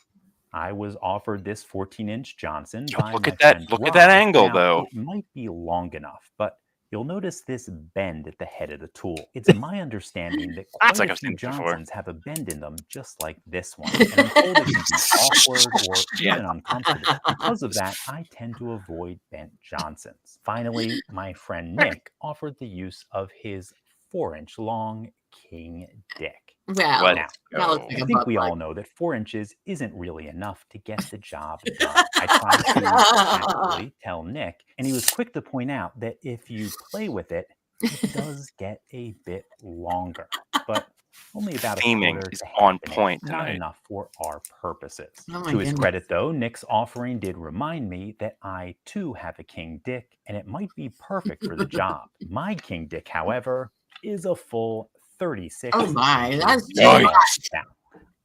I was offered this 14-inch Johnson Yo, by look my at that- friend look at that Rob. angle, Now, though. It might be long enough, but you'll notice this bend at the head of the tool. It's my understanding that quite like a I've few seen it before. Johnsons have a bend in them just like this one, and I'm told it can be awkward or even uncomfortable. Because of that, I tend to avoid bent Johnsons. Finally, my friend Nick offered the use of his 4-inch long King Dick. Well, Let Now, it that looks go. like I a think butt we plug. all know that 4 inches isn't really enough to get the job done. I tried to tactfully tell Nick, and he was quick to point out that if you play with it, it does get a bit longer, but only about a Theming quarter is to on half an inch, point not tonight. enough for our purposes. Oh my To his goodness. credit, though, Nick's offering did remind me that I too have a King Dick, and it might be perfect for the job. My King Dick, however, is a full 36. Oh my, inches that's too long. much. Now,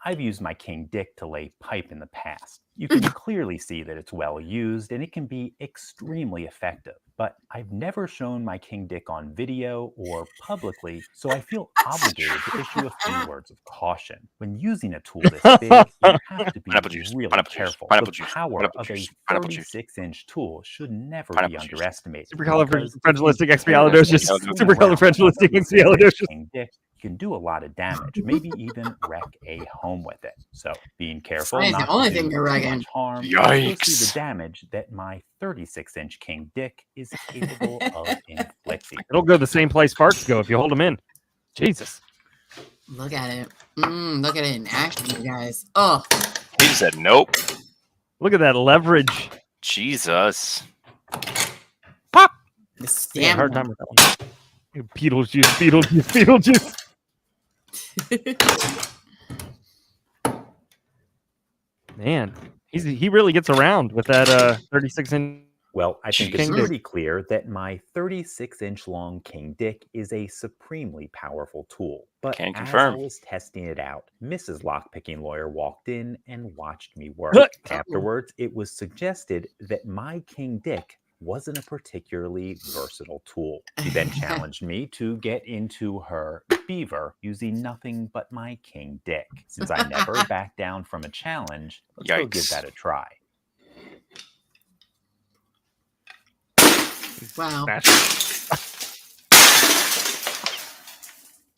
I've used my King Dick to lay pipe in the past. You can clearly see that it's well used and it can be extremely effective. But I've never shown my King Dick on video or publicly, so I feel obligated to issue a few words of caution. When using a tool this big, you have to be Pineapple juice, really pineapple juice, careful. pineapple The juice, power pineapple of a juice, pineapple juice. 36-inch tool should never be Pineapple juice. underestimated. Supercalifragilisticexpialidocious. Supercalifragilisticexpialidocious. Supercalifragilisticexpialidocious. King Dick can do a lot of damage, maybe even wreck a home with it. So being careful That is the not only to thing do you're too wrecking. much harm. You'll see Yikes. the damage that my 36-inch King Dick is capable of inflicting. It'll go the same place sparks go if you hold them in. Jesus. Look at it. Look at it in action, you guys. Oh, He just said nope. Look at that leverage. Jesus. Pop. the Yeah, hard stamina. time with that one. Beetlejuice. Man, he really gets around with that 36-inch. Well, I think it's King Dick. pretty clear that my 36-inch long King Dick is a supremely powerful tool. But Can as confirm. I was testing it out, Mrs. Lockpicking Lawyer walked in and watched me work. Huh. Afterwards, it was suggested that my King Dick wasn't a particularly versatile tool. She then challenged me to get into her beaver using nothing but my King Dick. Since I never backed down from a challenge, let's go give Yikes. that a try. Wow.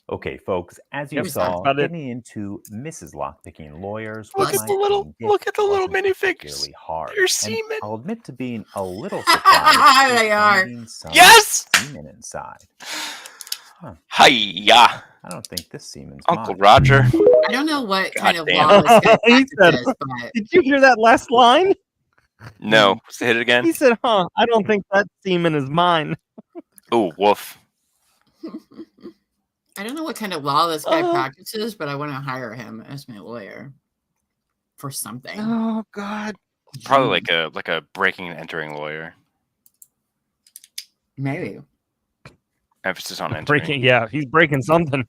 Okay, folks, as you Yep, saw, about it. getting into Mrs. Lockpicking Lawyers Look with at my the little- King Dick look at the little wasn't minifigs. particularly hard. They're And semen. I'll admit to being a little surprised They at are. finding some Yes! semen inside. Hiya, I don't think this semen's Uncle mine. Roger. I don't know what kind of Goddamn. law this guy He said, practices, but Did you hear that last line? No, hit it again. He said, "Huh? I don't think that semen is mine." Oh, woof. I don't know what kind of law this guy Oh. practices, but I want to hire him as my lawyer for something. Oh God! Probably like a breaking and entering lawyer. Maybe. Emphasis on entering. Breaking, yeah, he's breaking something.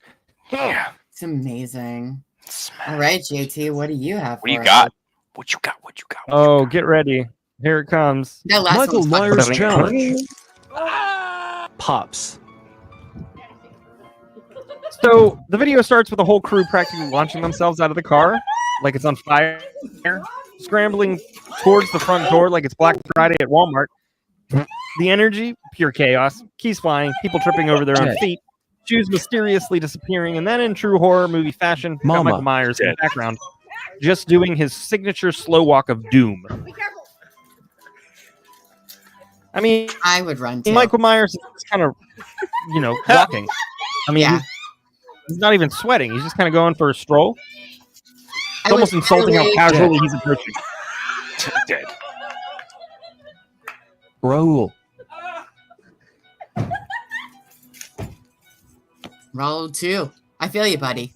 Yeah. It's amazing. Smash. All right, JT, what do you have? What do you for got? us? What you got? What you got? Oh, get ready! Here it comes. That last Michael one's fucking Myers great. challenge. Pops. So the video starts with a whole crew practically launching themselves out of the car, like it's on fire, scrambling towards the front door like it's Black Friday at Walmart. The energy, pure chaos. Keys flying, people tripping over their own feet, shoes mysteriously disappearing, and then in true horror movie fashion, we've got Mama. Michael Myers in the background, just doing his signature slow walk of doom. I mean, I would run too. Michael Myers is kind of, walking. I mean, Yeah. he's not even sweating. He's just kind of going for a stroll. I It's almost would insulting how really- casually he's approaching. Dead. Raul. Roll two. I feel you, buddy.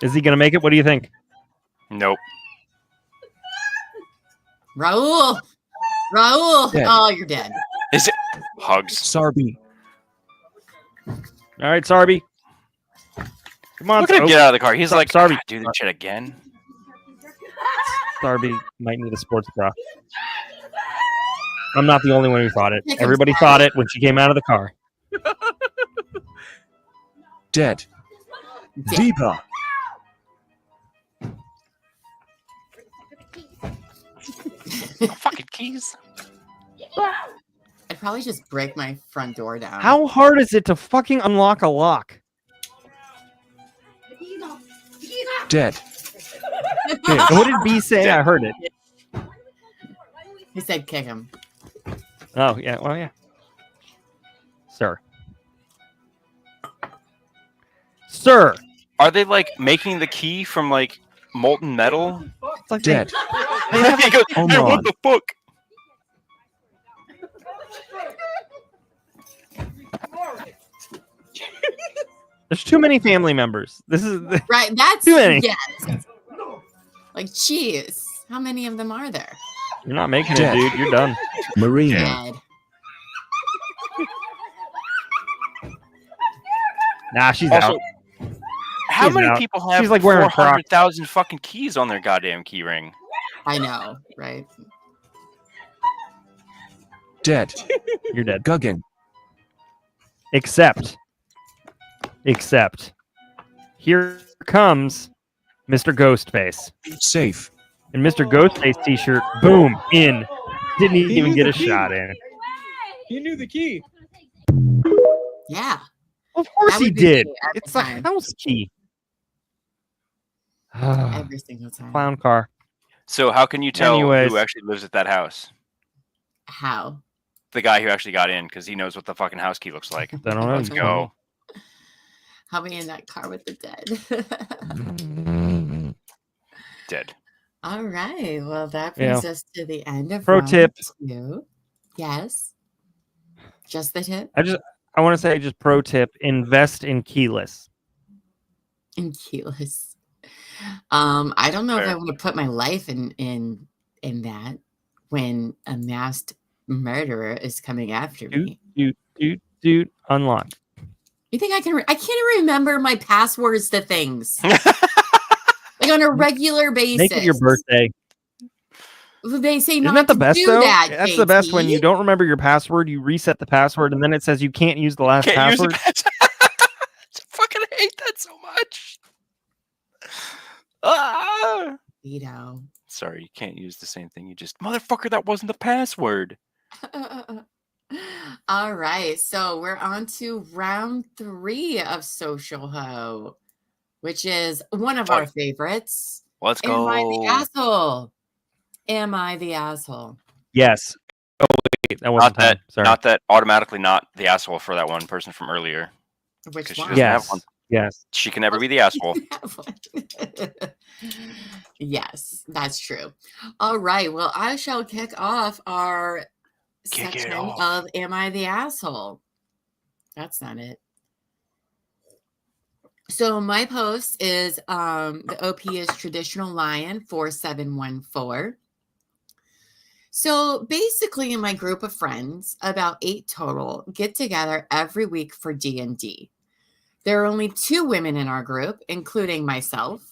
Is he going to make it? What do you think? Nope. Raul. Raul. Dead. Oh, you're dead. Is it hugs? Sarby. All right, Sarby. Come on, Look at him get out of the car. He's like, Sarby. do this shit again. Sarby might need a sports bra. I'm not the only one who thought it. Pick him, Everybody Sarby. thought it when she came out of the car. Dead. Dead. Viva. Fucking keys. I'd probably just break my front door down. How hard is it to fucking unlock a lock? Dead. And what did B say? I heard it. He said kick him. Oh, yeah. Well, yeah. Sir. Sir. Are they like making the key from like molten metal? It's like Dead. He goes, Oh, "Hey, man. what the fuck?" There's too many family members. This is Right. That's Too many. yes. Like, geez. How many of them are there? you're not making it, Dead. dude. You're done. Marina. Dead. Nah, she's Also, out. how She's many out. people have She's like wearing Crocs. 400,000 fucking keys on their goddamn key ring? I know, right? Dead. You're dead. Guggen. Except here comes Mr. Ghostface. Safe. And Mr. Ghostface t-shirt, boom, in. Didn't even get a shot in. He knew the key. Yeah. Of course That he would be did. me every It's a time. house key. Every single time. Clown car. So how can you tell Anyways. who actually lives at that house? How? The guy who actually got in, because he knows what the fucking house key looks like. I don't know. Let's You go. How many in that car with the dead? Dead. All right. Well, that Yeah. brings us to the end of Pro round tip. 2. Yes. Just the tip I want to say just pro tip, invest in keyless. in keyless. I don't know if I Fair. want to put my life in that when a masked murderer is coming after me. Dude, unlock. You think I can? I can't remember my passwords to things like on a regular basis. Make it your birthday. They say Isn't not that the to best do though? that. That's the best when JT. you don't remember your password, you reset the password, and then it says you can't use the last Can't use password. the password. I fucking hate that so much. Ah! Veto. Sorry, you can't use the same thing. You just motherfucker. That wasn't the password. All right, so we're on to round 3 of Social Ho, which is one of our favorites. Let's Am I the go. asshole? Am I the asshole? Yes. that wasn't time. Sorry. Not that automatically not the asshole for that one person from earlier. Which 'Cause she one? doesn't have Yes. one. Yes. She can never be the asshole. Yes, that's true. All right. Well, I shall kick off our Kick it section off. of Am I the Asshole? That's not it. So my post is the OP is Traditional Lion 4714. So basically in my group of friends, about 8 total, get together every week for D&D. There are only 2 women in our group, including myself.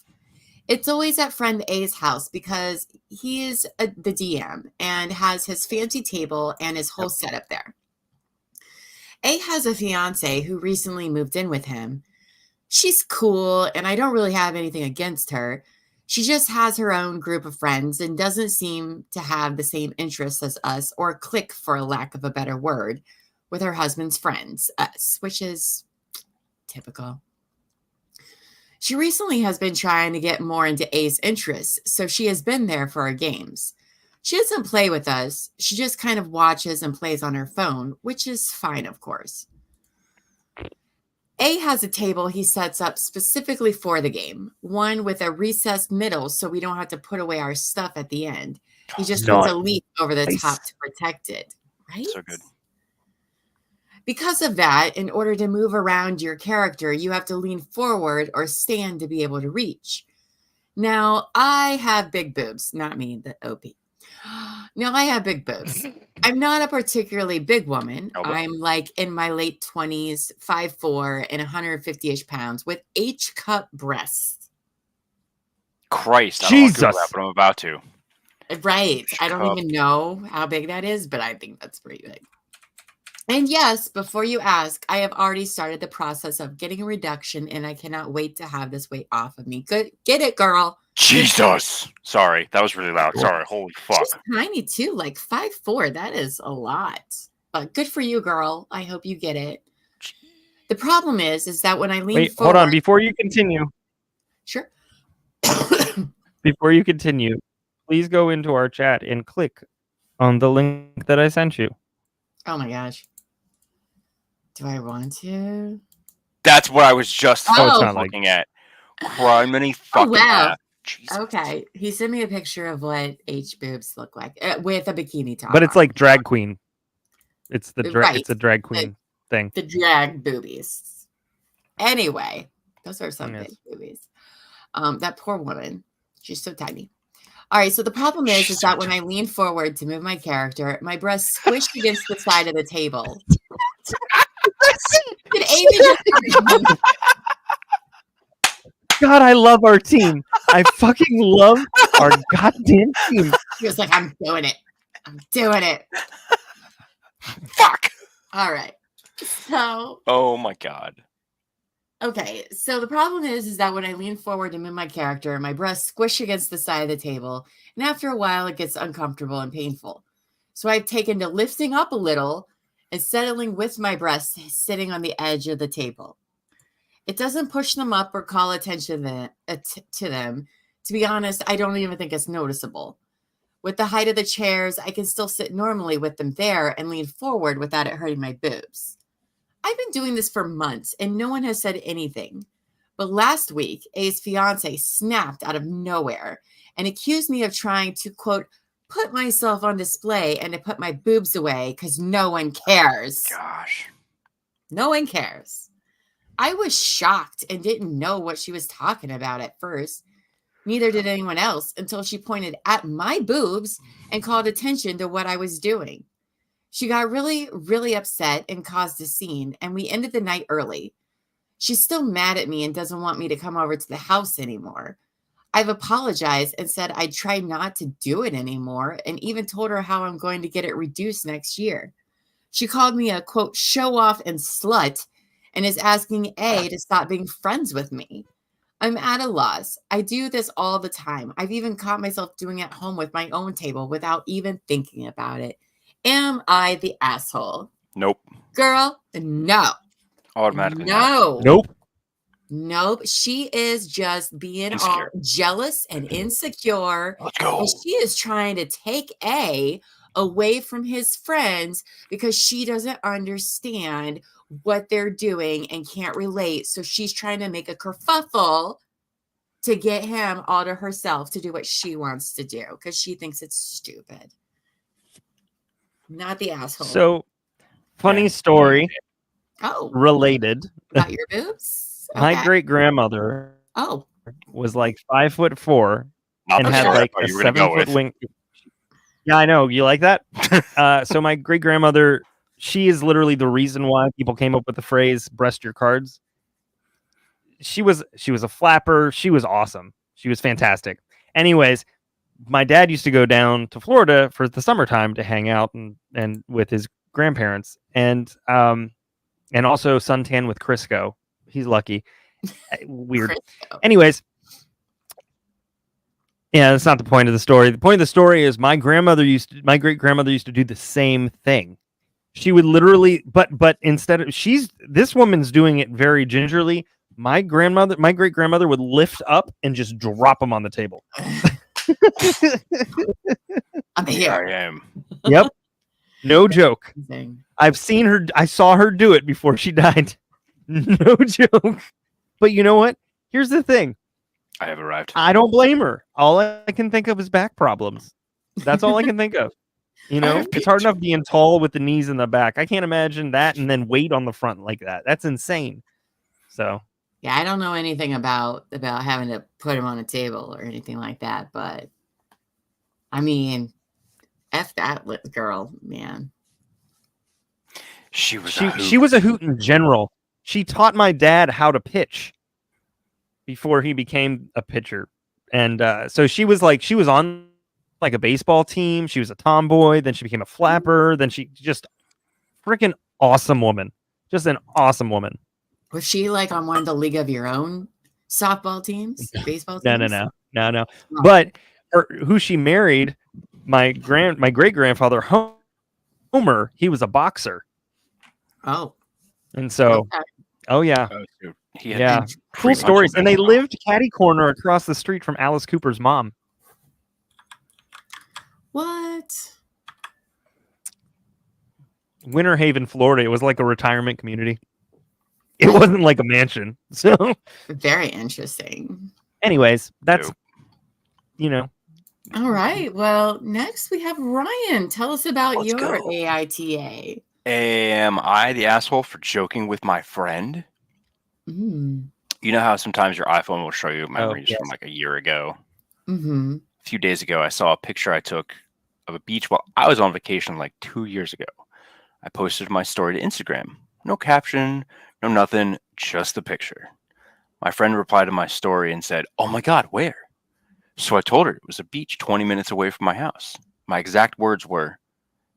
It's always at friend A's house because he is the DM and has his fancy table and his whole setup there. A has a fiance who recently moved in with him. She's cool, and I don't really have anything against her. She just has her own group of friends and doesn't seem to have the same interests as us, or click, for a lack of a better word, with her husband's friends, us, which is typical. She recently has been trying to get more into A's interests, so she has been there for our games. She doesn't play with us. She just kind of watches and plays on her phone, which is fine, of course. A has a table he sets up specifically for the game, one with a recessed middle so we don't have to put away our stuff at the end. He just puts a leaf over the top to protect it, right? So good. Because of that, in order to move around your character, you have to lean forward or stand to be able to reach. Now, I have big boobs, not me, the OP. Now, I have big boobs. I'm not a particularly big woman. Elbow. I'm like in my late 20s, 5'4", and 150-ish pounds with H-cup breasts. Christ, I don't want to Google Jesus. that, but I'm about to. Right. I don't H-cup. even know how big that is, but I think that's pretty big. And yes, before you ask, I have already started the process of getting a reduction, and I cannot wait to have this weight off of me. Good, get it, girl. Jesus. Sorry, that was really loud. Sorry. Holy fuck. She's tiny too, like 5'4". That is a lot. But good for you, girl. I hope you get it. The problem is that when I lean Wait, forward, hold on. Before you continue, sure. before you continue, please go into our chat and click on the link that I sent you. Oh my gosh. Do I want to? That's what I was just Oh, it's not like- looking at. Criminy fucking wow. ass. Jesus. Okay. He sent me a picture of what H boobs look like with a bikini top. But it's on. like drag queen. It's the Right. it's a drag queen thing. The drag boobies. Anyway, those are some Yes. big boobies. That poor woman. She's so tiny. All right, so the problem is that when I lean forward to move my character, my breast squished against the side of the table. Did Amy just God, I love our team. I fucking love our goddamn team. She was like, I'm doing it. I'm doing it. Fuck. All right. So, Oh my god. okay. So the problem is that when I lean forward to move my character, my breasts squish against the side of the table. And after a while, it gets uncomfortable and painful. So I've taken to lifting up a little and settling with my breasts sitting on the edge of the table. It doesn't push them up or call attention to them. To be honest, I don't even think it's noticeable. With the height of the chairs, I can still sit normally with them there and lean forward without it hurting my boobs. I've been doing this for months and no one has said anything. But last week, A's fiance snapped out of nowhere and accused me of trying to, quote, put myself on display and to put my boobs away because no one cares. Gosh. No one cares. I was shocked and didn't know what she was talking about at first. Neither did anyone else until she pointed at my boobs and called attention to what I was doing. She got really, really upset and caused a scene, and we ended the night early. She's still mad at me and doesn't want me to come over to the house anymore. I've apologized and said I'd try not to do it anymore and even told her how I'm going to get it reduced next year. She called me a, quote, show off and slut and is asking A to stop being friends with me. I'm at a loss. I do this all the time. I've even caught myself doing it at home with my own table without even thinking about it. Am I the asshole? Nope. Girl, no. Automatically. No. Nope. Nope. She is just being all Insecure. jealous and insecure. Let's go. And she is trying to take A away from his friends because she doesn't understand what they're doing and can't relate. So she's trying to make a kerfuffle to get him all to herself to do what she wants to do because she thinks it's stupid. Not the asshole. So, funny Yeah. story Oh, related. about your boobs? My Okay. great grandmother Oh, was like 5'4" Not and the had story I like thought a you were gonna go 7-foot with. wing. Yeah, I know. You like that? So my great grandmother, she is literally the reason why people came up with the phrase "breast your cards." She was a flapper. She was awesome. She was fantastic. Anyways, my dad used to go down to Florida for the summertime to hang out and with his grandparents and also suntan with Crisco. He's lucky. Weird. Crisco. Anyways, yeah, that's not the point of the story. The point of the story is my great grandmother used to do the same thing. She would literally, but instead of this woman's doing it very gingerly. My great grandmother would lift up and just drop them on the table. I'm Here here. I am. Yep. No joke. Amazing. I saw her do it before she died. No joke. But you know what? Here's the thing. I have arrived. I don't blame her. All I can think of is back problems. That's all I can think of. You know, have it's hard peach. enough being tall with the knees in the back. I can't imagine that and then weight on the front like that. That's insane. So, Yeah, I don't know anything about having to put him on a table or anything like that, but I mean, F that girl, man. She was she was a hoot in general. She taught my dad how to pitch before he became a pitcher. And so she was on like a baseball team. She was a tomboy. Then she became a flapper. Then she just freaking awesome woman. Just an awesome woman. Was she like on one of the League of Your Own softball teams, baseball teams? No. Oh. But who she married, my great grandfather Homer, he was a boxer. Oh, And so, okay. oh yeah, He had yeah, been cool pretty much stories. And they invincible. lived catty corner across the street from Alice Cooper's mom. What? Winter Haven, Florida. It was like a retirement community. It wasn't like a mansion. So, Very interesting. anyways, that's Nope. you know, All right. Well, next we have Ryan. Tell us about Let's your go. AITA. Am I the asshole for joking with my friend? Mm. You know how sometimes your iPhone will show you memories yes. from like a year ago? Mm-hmm. A few days ago, I saw a picture I took of a beach while I was on vacation like 2 years ago. I posted my story to Instagram. No caption, no nothing, just the picture. My friend replied to my story and said, "Oh my God, where?" So I told her it was a beach 20 minutes away from my house. My exact words were,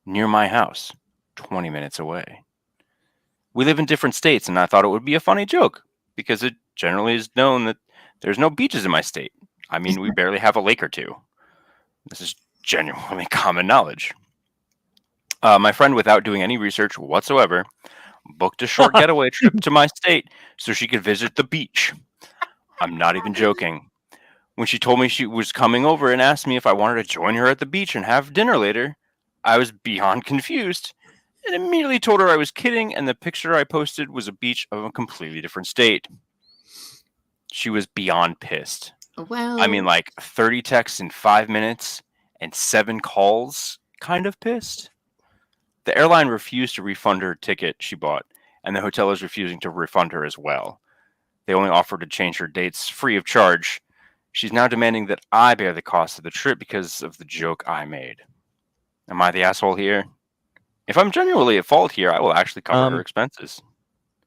"Near my house, 20 minutes away." We live in different states, and I thought it would be a funny joke because it generally is known that there's no beaches in my state. I mean, we barely have a lake or two. This is genuinely common knowledge. My friend, without doing any research whatsoever, booked a short getaway trip to my state so she could visit the beach. I'm not even joking. When she told me she was coming over and asked me if I wanted to join her at the beach and have dinner later, I was beyond confused and immediately told her I was kidding and the picture I posted was a beach of a completely different state. She was beyond pissed. Well, I mean, like 30 texts in 5 minutes and 7 calls, kind of pissed. The airline refused to refund her ticket she bought, and the hotel is refusing to refund her as well. They only offered to change her dates free of charge. She's now demanding that I bear the cost of the trip because of the joke I made. Am I the asshole here? If I'm genuinely at fault here, I will actually cover her expenses.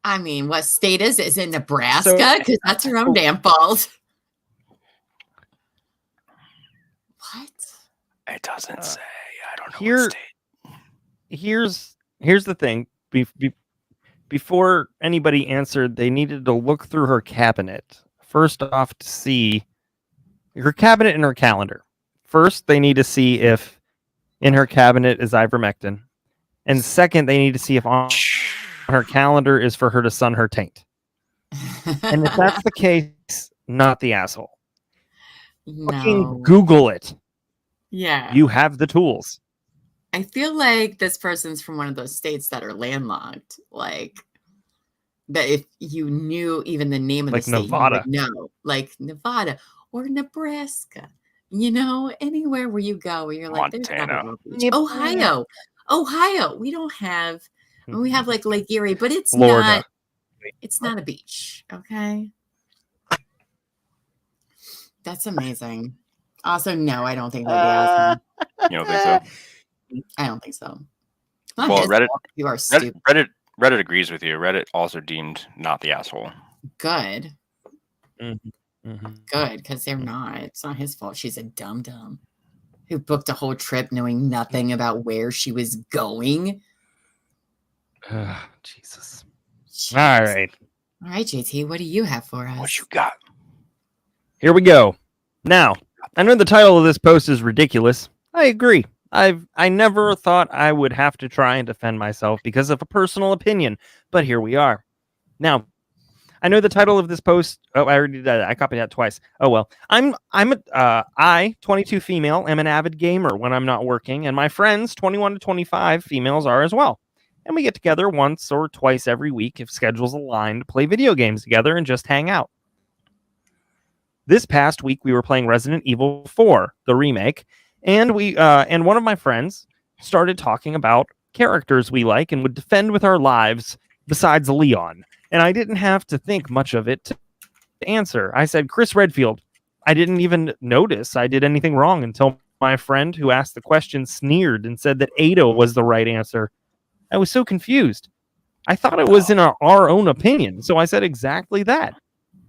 I mean, what state is it? Is it Nebraska? So- Because that's her own damn fault. What? It doesn't say. I don't know here- what state. Here's the thing. Before anybody answered, they needed to look through her cabinet. First off, to see her cabinet and her calendar. First, they need to see if in her cabinet is ivermectin. And second, they need to see if on her calendar is for her to sun her taint. And if that's the case, not the asshole. Fucking no. Google it. Yeah. You have the tools. I feel like this person's from one of those states that are landlocked. Like that if you knew even the name of Like the state, Nevada. you would know. Like Nevada or Nebraska. You know, anywhere where you go where you're like, there's not a Montana. real beach. Ohio. We don't have we have like Lake Erie, but it's Florida. not a beach. Okay. That's amazing. Also, no, I don't think they're the asshole. You don't think so? I don't think so. Not Well, his Reddit- fault. You are stupid. Reddit agrees with you. Reddit also deemed not the asshole. Good. Mhm. Good, because they're not. It's not his fault. She's a dum-dum who booked a whole trip knowing nothing about where she was going. Jesus. Jeez. All right. All right, JT, what do you have for us? What you got? Here we go. Now, I know the title of this post is ridiculous. I agree. I never thought I would have to try and defend myself because of a personal opinion, but here we are. Now, I know the title of this post. Oh, I already did that. I copied that twice. Oh well. I, 22 female, am an avid gamer when I'm not working, and my friends, 21 to 25 females, are as well. And we get together once or twice every week if schedules align to play video games together and just hang out. This past week, we were playing Resident Evil 4, the remake, and and one of my friends started talking about characters we like and would defend with our lives besides Leon. And I didn't have to think much of it to answer. I said, Chris Redfield. I didn't even notice I did anything wrong until my friend who asked the question sneered and said that Ada was the right answer. I was so confused. I thought it was in our own opinion, so I said exactly that.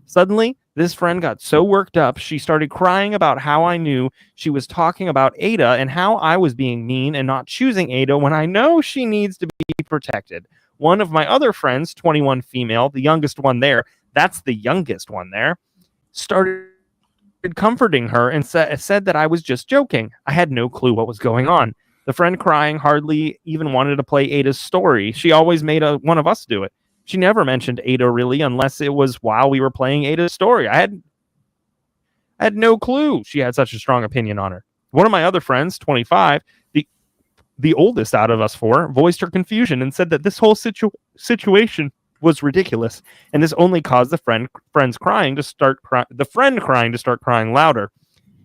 Suddenly, this friend got so worked up, she started crying about how I knew she was talking about Ada and how I was being mean and not choosing Ada when I know she needs to be protected. One of my other friends, 21 female, the youngest one there, that's the youngest one there, started comforting her and said that I was just joking. I had no clue what was going on. The friend crying hardly even wanted to play Ada's story. She always made one of us do it. She never mentioned Ada really, unless it was while we were playing Ada's story. I had no clue she had such a strong opinion on her. One of my other friends, 25, the oldest out of us four, voiced her confusion and said that this whole situation was ridiculous, and this only caused the friend crying to start crying louder.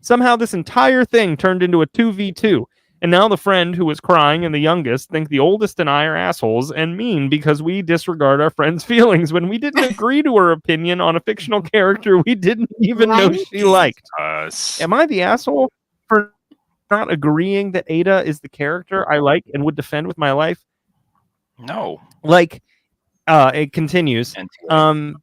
Somehow this entire thing turned into a 2v2, and now the friend who was crying and the youngest think the oldest and I are assholes and mean because we disregard our friend's feelings when we didn't agree to her opinion on a fictional character we didn't even know she liked. Am I the asshole for not agreeing that Ada is the character I like and would defend with my life? No. Like, it continues. Oh.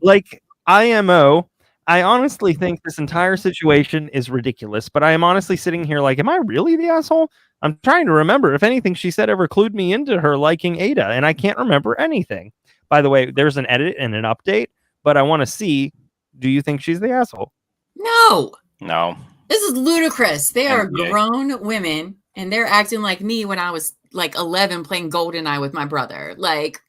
Like IMO, I honestly think this entire situation is ridiculous, but I am honestly sitting here like, am I really the asshole? I'm trying to remember if anything she said ever clued me into her liking Ada, and I can't remember anything. By the way, there's an edit and an update, but I want to see, do you think she's the asshole? No. No. This is ludicrous. They are NBA. grown women, and they're acting like me when I was like 11 playing GoldenEye with my brother. Like,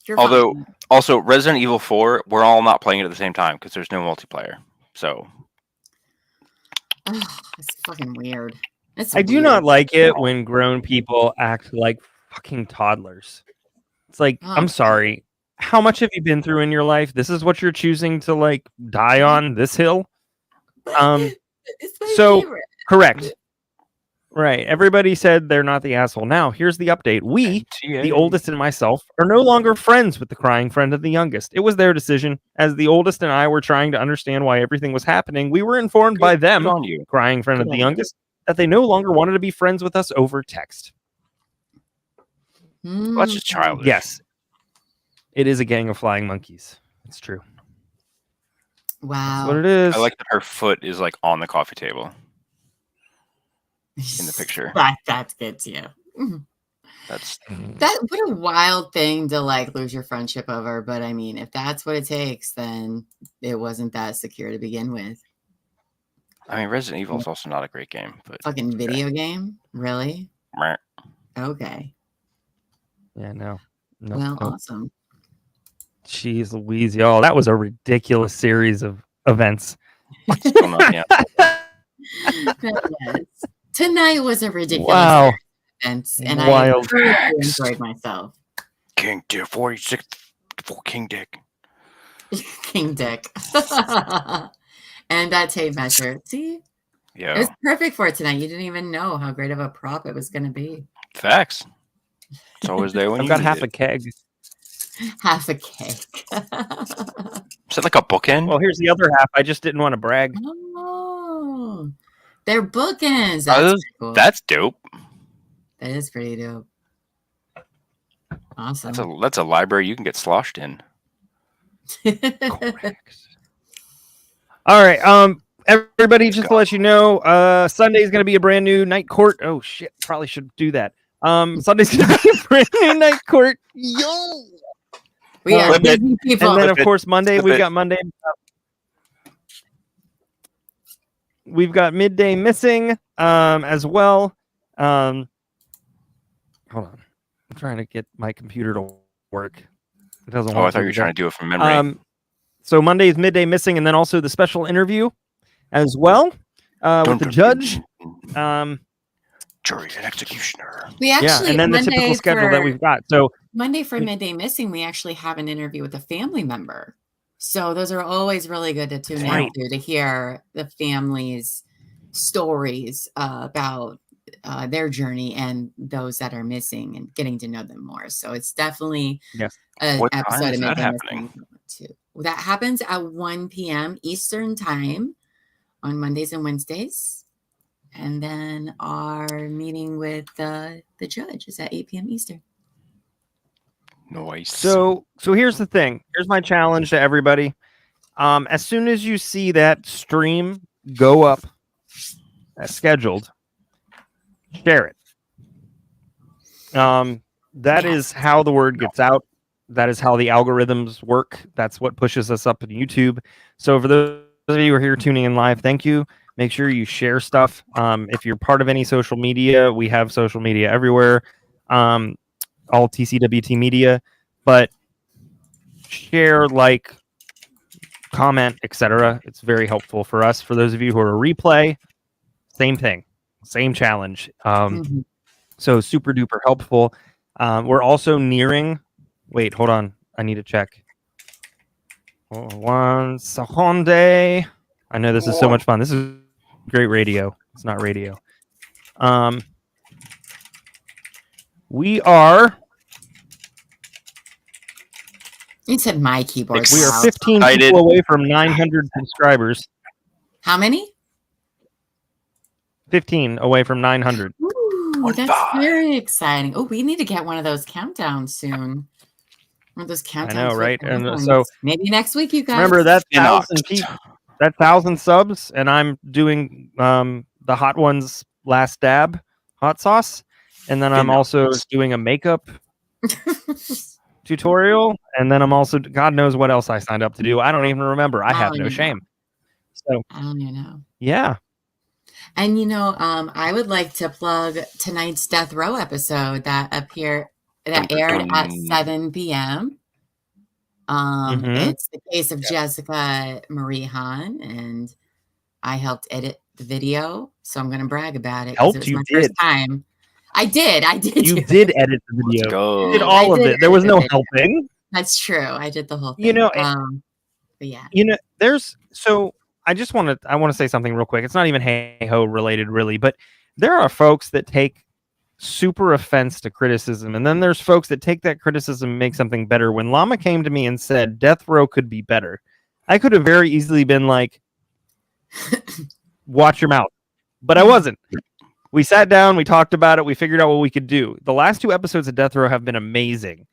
you're Although, fine. also, Resident Evil 4, we're all not playing it at the same time because there's no multiplayer. So, It's fucking weird. It's I do weird. not like it when grown people act like fucking toddlers. It's like, Oh. I'm sorry. How much have you been through in your life? This is what you're choosing to like die on this hill? It's my So favorite. correct. Right. Everybody said they're not the asshole. Now, here's the update. We, the oldest and myself, are no longer friends with the crying friend of the youngest. It was their decision. As the oldest and I were trying to understand why everything was happening, we were informed by them, Good on you. crying friend Good of the on you. youngest, that they no longer wanted to be friends with us over text. Well, that's just childish. Yes. It is a gang of flying monkeys. It's true. Wow. That's what it is. I like that her foot is like on the coffee table in the picture. That gets you. That's What a wild thing to like lose your friendship over. But I mean, if that's what it takes, then it wasn't that secure to begin with. I mean, Resident Evil is also not a great game, but Fucking video game? Really? meh. Okay. Yeah, no. Nope, Well, nope. awesome. Jeez Louise, y'all. That was a ridiculous series of events. Still not, yeah. That was. Tonight was a ridiculous Wow. event, and Wild. I truly enjoyed myself. King Dick 46 for King Dick. King Dick. And that tape measure. See? It Yeah. was perfect for tonight. You didn't even know how great of a prop it was going to be. Facts. It's always there when I've you got need half it. a keg. Half a cake. Is that like a bookend? Well, here's the other half. I just didn't want to brag. Oh, they're bookends. Are That's those- pretty cool. That's dope. That is pretty dope. Awesome. That's a library you can get sloshed in. All right. Everybody, just to let you know, Sunday is going to be a brand new night court. Oh shit! Probably should do that. Sunday's going to be a brand new night court. Yo. We are Flip it. busy people. And then, of Flip it. course, Monday Flip we've it. got Monday. We've got midday missing as well. Hold on, I'm trying to get my computer to work. It doesn't. Oh, I want thought you were to. trying to do it from memory. So Monday is midday missing, and then also the special interview as well with the judge. Jury and executioner. We Yeah, actually and then the typical Monday schedule that we've got. So Monday for Midday Missing, we actually have an interview with a family member. So those are always really good to tune Right. into to hear the family's stories about their journey and those that are missing and getting to know them more. So it's definitely Yes. an What time episode is of that Midday happening? Missing. Too. That happens at 1 p.m. Eastern time on Mondays and Wednesdays. And then our meeting with the judge is at 8 p.m. Eastern. Noise. So here's the thing. Here's my challenge to everybody. As soon as you see that stream go up as scheduled, share it. That is how the word gets out. That is how the algorithms work. That's what pushes us up in YouTube. So for those of you who are here tuning in live, thank you. Make sure you share stuff. If you're part of any social media, we have social media everywhere. All TCWT media, but share, like, comment, etc. It's very helpful for us. For those of you who are replay, same thing, same challenge. So super duper helpful. We're also nearing. Wait, hold on. I need to check. One second. I know this is so much fun. This is great radio. It's not radio. We are. You said my keyboard. We are loud. 15 Excited. people away from 900 subscribers. How many? 15 away from 900. Ooh, that's very exciting. Oh, we need to get one of those countdowns soon. One of those countdowns. know, for right? the And, ones. so- maybe next week, you guys. Remember that Enoch. 1,000 subs, and I'm doing the hot ones last dab hot sauce, and then I'm Enoch. also doing a makeup tutorial, and then I'm also, God knows what else I signed up to do. I don't even remember. I have Oh, no yeah. shame. So I don't even know. yeah, And I would like to plug tonight's Death Row episode that aired at 7 p.m. Mhm. It's the case of Jessica Marie Hahn, and I helped edit the video, so I'm going to brag about it. 'cause Helped? it was You my did. first time. I did. you do it. did edit the Let's video. go. You did all I of did it. There was edit no the video. helping. That's true. I did the whole thing. You know, but yeah. there's so I want to say something real quick. It's not even hey ho related really, but there are folks that take super offense to criticism, and then there's folks that take that criticism and make something better. When Llama came to me and said Death Row could be better, I could have very easily been like, watch your mouth, but I wasn't. We sat down, we talked about it, we figured out what we could do. The last 2 episodes of Death Row have been amazing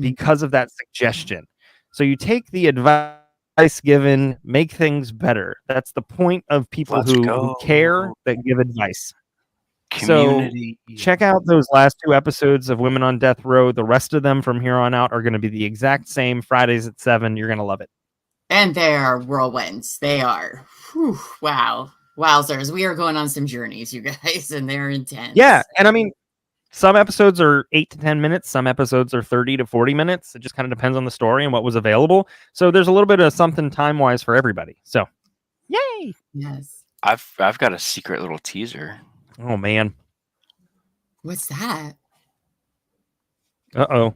because of that suggestion. So you take the advice given, make things better. That's the point of people Let's who go. care, that give advice. Community. Check out those last 2 episodes of Women on Death Row. The rest of them from here on out are going to be the exact same. Fridays at 7. You're going to love it. And they are whirlwinds. They are. Whew, wow. Wowzers. We are going on some journeys, you guys, and they're intense. Yeah, and I mean, some episodes are 8 to 10 minutes. Some episodes are 30 to 40 minutes. It just kind of depends on the story and what was available. So there's a little bit of something time-wise for everybody. So, yay! Yes. I've got a secret little teaser. Oh man. What's that? Uh-oh.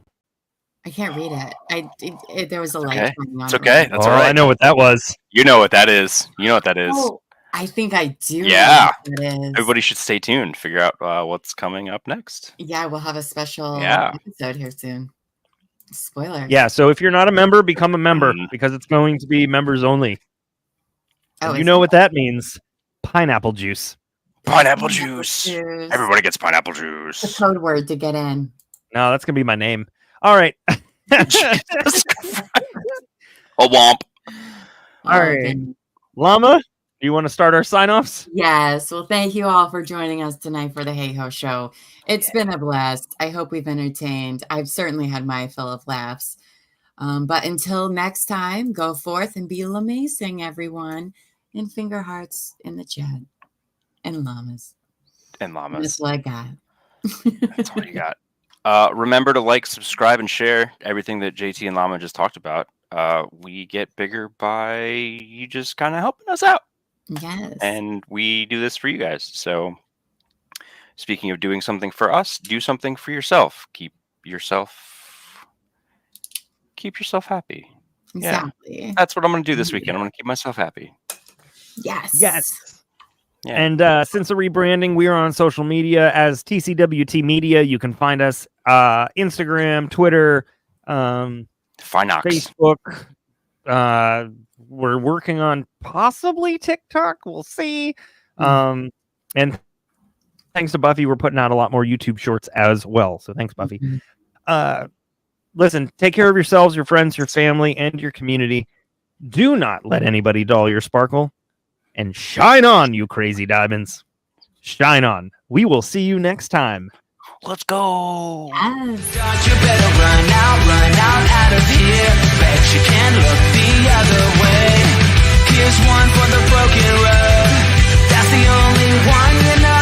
I can't read it. There was a light Okay. shining on It's it. okay. That's Oh, all right. I know what that was. You know what that is. You know what that is. Oh, I think I do. know Yeah. what that is. Everybody should stay tuned. Figure out what's coming up next. Yeah, we'll have a special Yeah. episode here soon. Spoiler. Yeah, so if you're not a member, become a member Mhm. because it's going to be members only. Oh, And you is know it? what that means. Pineapple juice. Pineapple juice. Juice. Everybody gets pineapple The juice. code word to get in. No, that's going to be my name. All right. Jesus Christ. A womp. All right. goodness. Llama, do you want to start our sign-offs? Yes. Well, thank you all for joining us tonight for the Hey Ho Show. It's been a blast. I hope we've entertained. I've certainly had my fill of laughs. But until next time, go forth and be amazing, everyone. And finger hearts in the chat. And llamas. And llamas. That's what I got. That's all you got. Remember to like, subscribe, and share everything that JT and Llama just talked about. We get bigger by you just kind of helping us out. Yes. And we do this for you guys. So speaking of doing something for us, do something for yourself. Keep yourself happy. Exactly. That's what I'm going to do this weekend. I'm going to keep myself happy. Yes. Yes. Yeah. And since the rebranding, we are on social media as TCWT Media. You can find us Instagram, Twitter, Finox. Facebook. We're working on possibly TikTok. We'll see. And thanks to Buffy, we're putting out a lot more YouTube shorts as well. So thanks, Buffy. Listen, take care of yourselves, your friends, your family, and your community. Do not let anybody dull your sparkle. And shine on, you crazy diamonds. Shine on. We will see you next time. Let's go. Yes. Don't you better run out of here. Bet you can't look the other way. Here's one for the broken road. That's the only one you know.